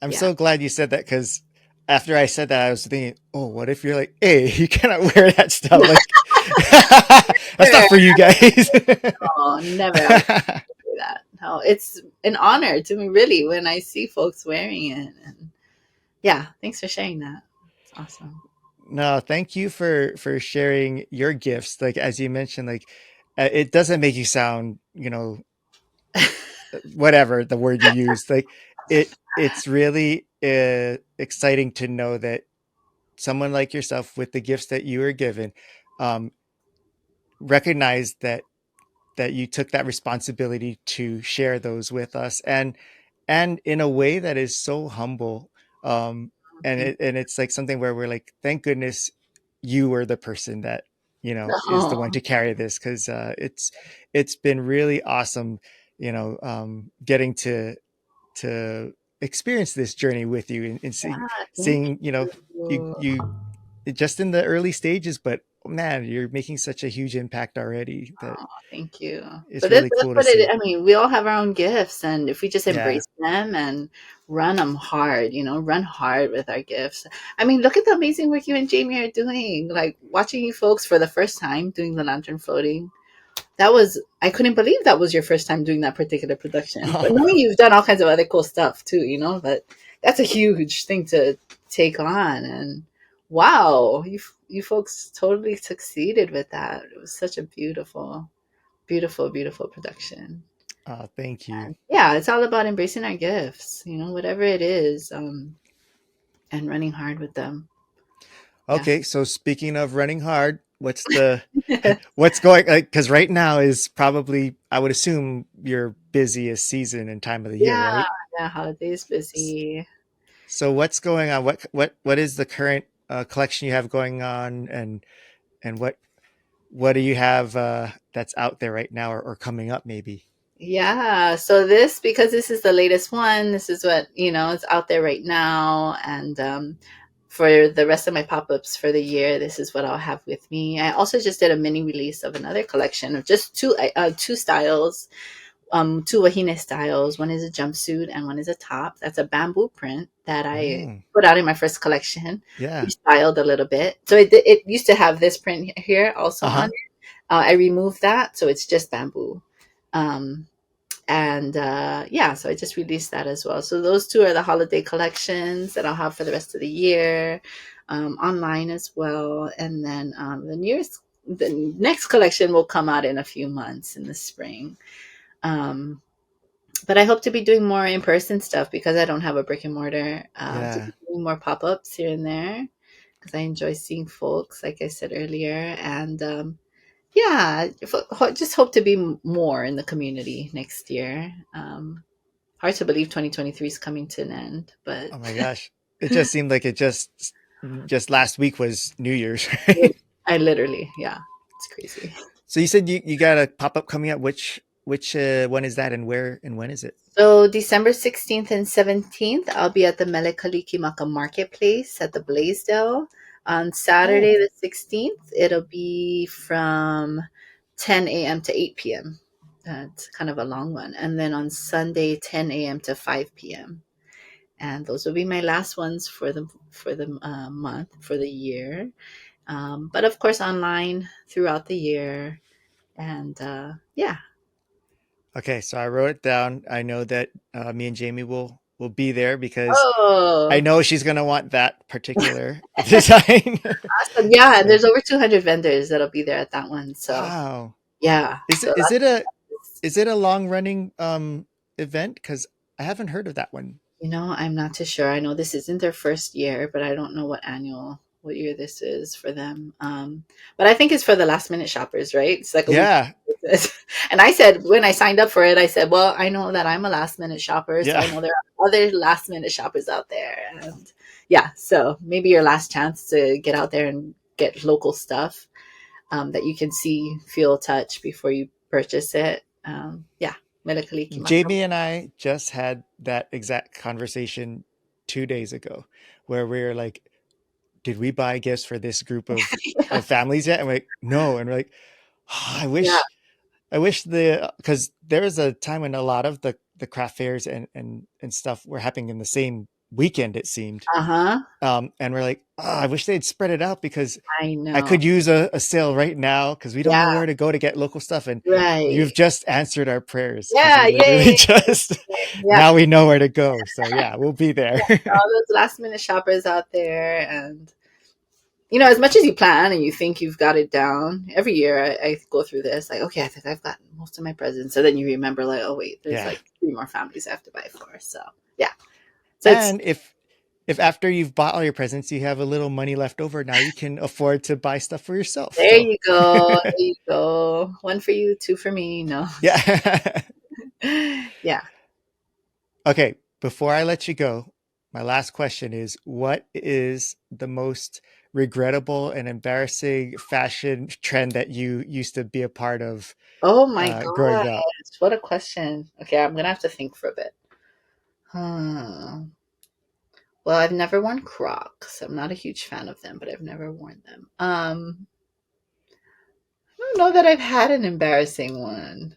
[SPEAKER 1] I'm
[SPEAKER 2] yeah.
[SPEAKER 1] so glad you said that, because after I said that, I was thinking, oh, what if you're like, hey, you cannot wear that stuff? Like, that's not
[SPEAKER 2] Sure.
[SPEAKER 1] for you guys.
[SPEAKER 2] Oh, never. I would do that. No, it's an honor to me, really, when I see folks wearing it. And yeah, thanks for sharing that. It's awesome.
[SPEAKER 1] No, thank you for sharing your gifts. Like as you mentioned, like it doesn't make you sound, whatever the word you use. Like it's really exciting to know that someone like yourself, with the gifts that you were given, um, recognized that you took that responsibility to share those with us, and in a way that is so humble. um
[SPEAKER 2] Thank
[SPEAKER 1] and it's like something where we're like, thank goodness you were the person that is the
[SPEAKER 2] Oh,
[SPEAKER 1] one to carry this, because it's been really awesome, getting to experience this journey with you, and
[SPEAKER 2] thank
[SPEAKER 1] seeing you
[SPEAKER 2] you.
[SPEAKER 1] you just in the early stages, but man, you're making such a huge impact already that
[SPEAKER 2] Oh, thank you.
[SPEAKER 1] it's
[SPEAKER 2] But that's,
[SPEAKER 1] really
[SPEAKER 2] that's
[SPEAKER 1] cool to
[SPEAKER 2] what it is.
[SPEAKER 1] see.
[SPEAKER 2] I mean, we all have our own gifts, and if we just
[SPEAKER 1] Yeah.
[SPEAKER 2] embrace them and run them hard, run hard with our gifts. I mean, look at the amazing work you and Jamie are doing. Like watching you folks for the first time doing the lantern floating. I couldn't believe that was your first time doing that particular production. But knowing you've done all kinds of other cool stuff too, but that's a huge thing to take on. And wow, you folks totally succeeded with that. It was such a beautiful, beautiful, beautiful production.
[SPEAKER 1] Thank you.
[SPEAKER 2] And yeah, it's all about embracing our gifts, whatever it is, and running hard with them. Yeah.
[SPEAKER 1] Okay, so speaking of running hard, what's going, like, because right now is probably, I would assume, your busiest season and time of the year,
[SPEAKER 2] Yeah,
[SPEAKER 1] right?
[SPEAKER 2] Yeah, holidays busy.
[SPEAKER 1] So what's going on? What is the current collection you have going on, and what do you have that's out there right now, or coming up maybe?
[SPEAKER 2] Yeah, so this because this is the latest one, this is what, is out there right now, and for the rest of my pop-ups for the year, this is what I'll have with me. I also just did a mini release of another collection of just two styles, two wahine styles. One is a jumpsuit and one is a top. That's a bamboo print that I
[SPEAKER 1] Mm,
[SPEAKER 2] put out in my first collection,
[SPEAKER 1] yeah.
[SPEAKER 2] restyled a little bit. So it used to have this print here also on
[SPEAKER 1] Uh-huh.
[SPEAKER 2] it. I removed that, so it's just bamboo. Um, and yeah, so I just released that as well. So those two are the holiday collections that I'll have for the rest of the year, online as well. And then the next collection will come out in a few months in the spring. Um, but I hope to be doing more in person stuff because I don't have a brick and mortar, to
[SPEAKER 1] Yeah.
[SPEAKER 2] be doing more pop ups here and there because I enjoy seeing folks, like I said earlier. And yeah, just hope to be more in the community next year. Hard to believe 2023 is coming to an end, but
[SPEAKER 1] Oh my gosh. It just seemed like it just last week was New Year's, right?
[SPEAKER 2] I literally, yeah, it's crazy.
[SPEAKER 1] So you said you got a pop-up coming up. Which one is that, and where and when is it?
[SPEAKER 2] So December 16th and 17th, I'll be at the Melekalikimaka Marketplace at the Blaisdell. On
[SPEAKER 1] Oh,
[SPEAKER 2] Saturday the 16th, it'll be from 10 a.m. to 8 p.m. It's kind of a long one. And then on Sunday, 10 a.m. to 5 p.m. And those will be my last ones for the month, for the year. But of course, online throughout the year. And yeah.
[SPEAKER 1] okay. So I wrote it down. I know that me and Jamie will be there because I
[SPEAKER 2] Oh,
[SPEAKER 1] know she's gonna want that particular design.
[SPEAKER 2] awesome. Yeah, and
[SPEAKER 1] So
[SPEAKER 2] there's over 200 vendors that'll be there at that one. So,
[SPEAKER 1] wow.
[SPEAKER 2] yeah.
[SPEAKER 1] Is
[SPEAKER 2] So
[SPEAKER 1] it is
[SPEAKER 2] that's,
[SPEAKER 1] it a is it a long running event? Because I haven't heard of that one.
[SPEAKER 2] I'm not too sure. I know this isn't their first year, but I don't know what year this is for them. But I think it's for the last minute shoppers, right? It's like a week.
[SPEAKER 1] Yeah,
[SPEAKER 2] And I said, when I signed up for it, I said, well, I know that I'm a last minute shopper. So
[SPEAKER 1] yeah.
[SPEAKER 2] I know there are other last minute shoppers out there. And yeah, so maybe your last chance to get out there and get local stuff, that you can see, feel, touch before you purchase it. Yeah, Melakaliki Maka.
[SPEAKER 1] Jamie and I just had that exact conversation 2 days ago, where we were like, "Did we buy gifts for this group of families yet?" And we're like, "No," and we're like, oh,
[SPEAKER 2] Yeah.
[SPEAKER 1] I wish because there was a time when a lot of the craft fairs and stuff were happening in the same weekend. It seemed,
[SPEAKER 2] Uh huh.
[SPEAKER 1] and we're like, oh, I wish they'd spread it out because
[SPEAKER 2] I
[SPEAKER 1] I
[SPEAKER 2] know.
[SPEAKER 1] could use a sale right now because we don't know
[SPEAKER 2] Yeah.
[SPEAKER 1] where to go to get local stuff. And
[SPEAKER 2] Right.
[SPEAKER 1] you've just answered our prayers because
[SPEAKER 2] Yeah.
[SPEAKER 1] we literally
[SPEAKER 2] Yay.
[SPEAKER 1] just
[SPEAKER 2] Yeah.
[SPEAKER 1] now we know where to go. So yeah, we'll be there.
[SPEAKER 2] All those last minute shoppers out there, and as much as you plan and you think you've got it down, every year I go through this, like, okay, I think I've gotten most of my presents. So then you remember, like, oh, wait, there's
[SPEAKER 1] Yeah.
[SPEAKER 2] like three more families I have to buy for. So, yeah. So it's,
[SPEAKER 1] And if after you've bought all your presents, you have a little money left over, now you can afford to buy stuff for yourself.
[SPEAKER 2] there
[SPEAKER 1] So
[SPEAKER 2] you go. There you go. One for you, two for me. No.
[SPEAKER 1] yeah.
[SPEAKER 2] Yeah.
[SPEAKER 1] Okay, before I let you go, my last question is what is the most regrettable and embarrassing fashion trend that you used to be a part of
[SPEAKER 2] Oh my
[SPEAKER 1] growing
[SPEAKER 2] gosh.
[SPEAKER 1] up?
[SPEAKER 2] What a question. Okay, I'm going to have to think for a bit. Hmm. Well, I've never worn Crocs. I'm not a huge fan of them, but I've never worn them. I don't know that I've had an embarrassing one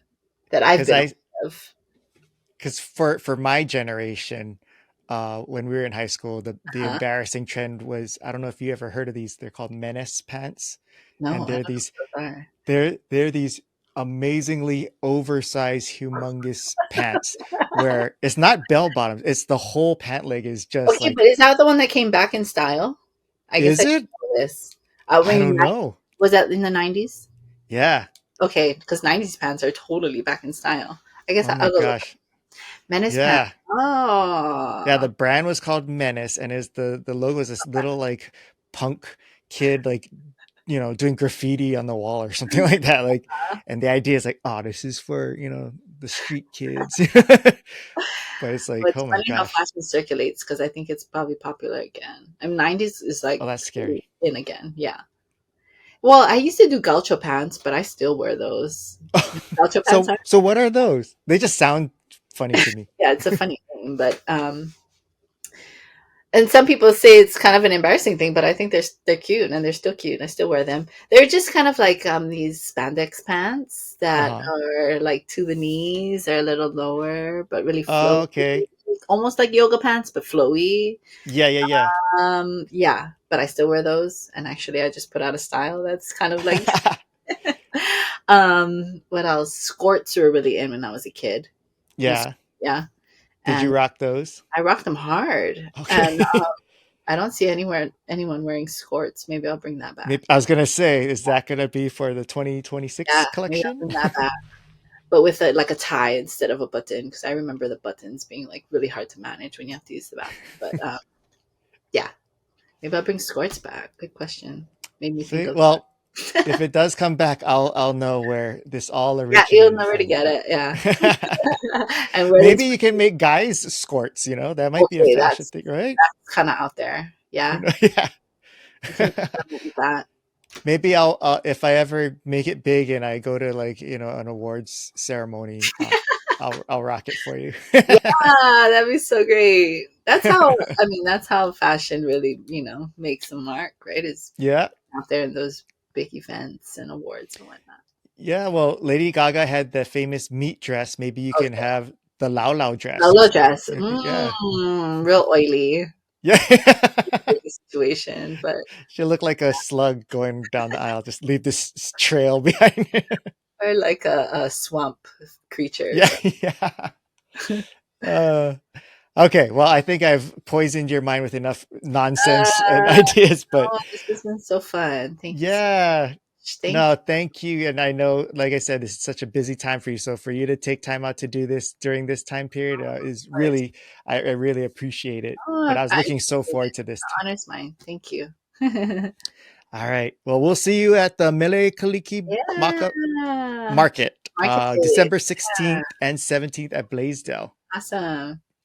[SPEAKER 2] that I've
[SPEAKER 1] Because
[SPEAKER 2] been
[SPEAKER 1] I
[SPEAKER 2] aware of.
[SPEAKER 1] because for my generation, when we were in high school, the
[SPEAKER 2] Huh?
[SPEAKER 1] embarrassing trend was I don't know if you ever heard of these. They're called menace pants, and
[SPEAKER 2] No, I don't know what those are.
[SPEAKER 1] they're these amazingly oversized, humongous pants where it's not bell bottoms; it's the whole pant leg is just
[SPEAKER 2] Okay, but
[SPEAKER 1] like,
[SPEAKER 2] is that the one that came back in style? I guess I
[SPEAKER 1] is
[SPEAKER 2] should
[SPEAKER 1] it?
[SPEAKER 2] know this.
[SPEAKER 1] I don't know.
[SPEAKER 2] Was that in the 90s?
[SPEAKER 1] Yeah.
[SPEAKER 2] Okay, because 90s pants are totally back in style. I guess
[SPEAKER 1] Oh my
[SPEAKER 2] I'll go look.
[SPEAKER 1] gosh.
[SPEAKER 2] Menace pants.
[SPEAKER 1] Yeah. Yeah,
[SPEAKER 2] Oh,
[SPEAKER 1] the brand was called Menace, and is the logo is this little like punk kid like doing graffiti on the wall or something like that. Like, and the idea is like, oh, this is for the street kids. But it's
[SPEAKER 2] But
[SPEAKER 1] like,
[SPEAKER 2] it's
[SPEAKER 1] oh my
[SPEAKER 2] funny how
[SPEAKER 1] gosh.
[SPEAKER 2] fashion circulates because I think it's probably popular again. I mean, 90s is like
[SPEAKER 1] Oh, that's
[SPEAKER 2] really
[SPEAKER 1] scary.
[SPEAKER 2] in again. Yeah. Well, I used to do gaucho pants, but I still wear those. Gaucho pants are,
[SPEAKER 1] So what are those? They just sound funny to me.
[SPEAKER 2] yeah, it's a funny thing, but and some people say it's kind of an embarrassing thing, but I think they're cute and they're still cute. I still wear them. They're just kind of like these spandex pants that
[SPEAKER 1] Uh-huh.
[SPEAKER 2] are like to the knees, they're a little lower, but really
[SPEAKER 1] Oh,
[SPEAKER 2] flowy,
[SPEAKER 1] okay.
[SPEAKER 2] almost like yoga pants, but flowy.
[SPEAKER 1] Yeah, yeah, yeah.
[SPEAKER 2] Yeah, but I still wear those. And actually, I just put out a style that's kind of like, what else? Skirts were really in when I was a kid.
[SPEAKER 1] Yeah.
[SPEAKER 2] Yeah,
[SPEAKER 1] Did you
[SPEAKER 2] and
[SPEAKER 1] rock those?
[SPEAKER 2] I rocked them hard. And
[SPEAKER 1] Okay.
[SPEAKER 2] I don't see anyone wearing skirts. Maybe I'll bring that back.
[SPEAKER 1] Maybe, I was gonna say, is that gonna be for the
[SPEAKER 2] Yeah,
[SPEAKER 1] 2026
[SPEAKER 2] maybe I'll
[SPEAKER 1] collection?
[SPEAKER 2] bring that back. But with like a tie instead of a button, because I remember the buttons being like really hard to manage when you have to use the bathroom. But yeah, maybe I'll bring skirts back. Good question. Made me think
[SPEAKER 1] See,
[SPEAKER 2] of
[SPEAKER 1] well, if
[SPEAKER 2] that.
[SPEAKER 1] it does come back, I'll know where this all
[SPEAKER 2] Yeah, you'll
[SPEAKER 1] originated
[SPEAKER 2] never to
[SPEAKER 1] from.
[SPEAKER 2] get it. Yeah, and where
[SPEAKER 1] Maybe
[SPEAKER 2] it's
[SPEAKER 1] you can make guys skirts, that might be a
[SPEAKER 2] okay,
[SPEAKER 1] fashion thing, right?
[SPEAKER 2] that's kind of out there.
[SPEAKER 1] Who
[SPEAKER 2] Yeah,
[SPEAKER 1] knows? Yeah.
[SPEAKER 2] you can experiment with that.
[SPEAKER 1] Maybe I'll if I ever make it big and I go to like, an awards ceremony, I'll rock it for you.
[SPEAKER 2] Yeah, that'd be so great. That's how I mean. That's how fashion really, makes a mark, right? Is
[SPEAKER 1] Yeah.
[SPEAKER 2] out there in those big events and awards and whatnot.
[SPEAKER 1] Yeah, well, Lady Gaga had the famous meat dress. Maybe you can
[SPEAKER 2] Okay,
[SPEAKER 1] have the Lao Lao dress
[SPEAKER 2] solo
[SPEAKER 1] instead.
[SPEAKER 2] dress.
[SPEAKER 1] Yeah.
[SPEAKER 2] Real oily
[SPEAKER 1] Yeah.
[SPEAKER 2] situation, but
[SPEAKER 1] She'll look like a slug going down the aisle. Just leave this trail behind.
[SPEAKER 2] or like a swamp creature.
[SPEAKER 1] Yeah,
[SPEAKER 2] So.
[SPEAKER 1] yeah. Uh, okay, well, I think I've poisoned your mind with enough nonsense and
[SPEAKER 2] Uh,
[SPEAKER 1] ideas, but
[SPEAKER 2] oh, this has been so fun. Thank you so
[SPEAKER 1] yeah,
[SPEAKER 2] much. Thank
[SPEAKER 1] no,
[SPEAKER 2] you.
[SPEAKER 1] thank you. And I know, like I said, this is such a busy time for you. So for you to take time out to do this during this time period is
[SPEAKER 2] Of course.
[SPEAKER 1] really, I really appreciate it.
[SPEAKER 2] Oh,
[SPEAKER 1] But I was
[SPEAKER 2] I
[SPEAKER 1] looking so
[SPEAKER 2] appreciate
[SPEAKER 1] forward
[SPEAKER 2] it.
[SPEAKER 1] to this
[SPEAKER 2] The
[SPEAKER 1] time.
[SPEAKER 2] honor's mine. Thank you.
[SPEAKER 1] All right. Well, we'll see you at the Mele Kaliki
[SPEAKER 2] Yeah.
[SPEAKER 1] Market,
[SPEAKER 2] Marketplace.
[SPEAKER 1] December 16th and 17th at Blaisdell.
[SPEAKER 2] Awesome.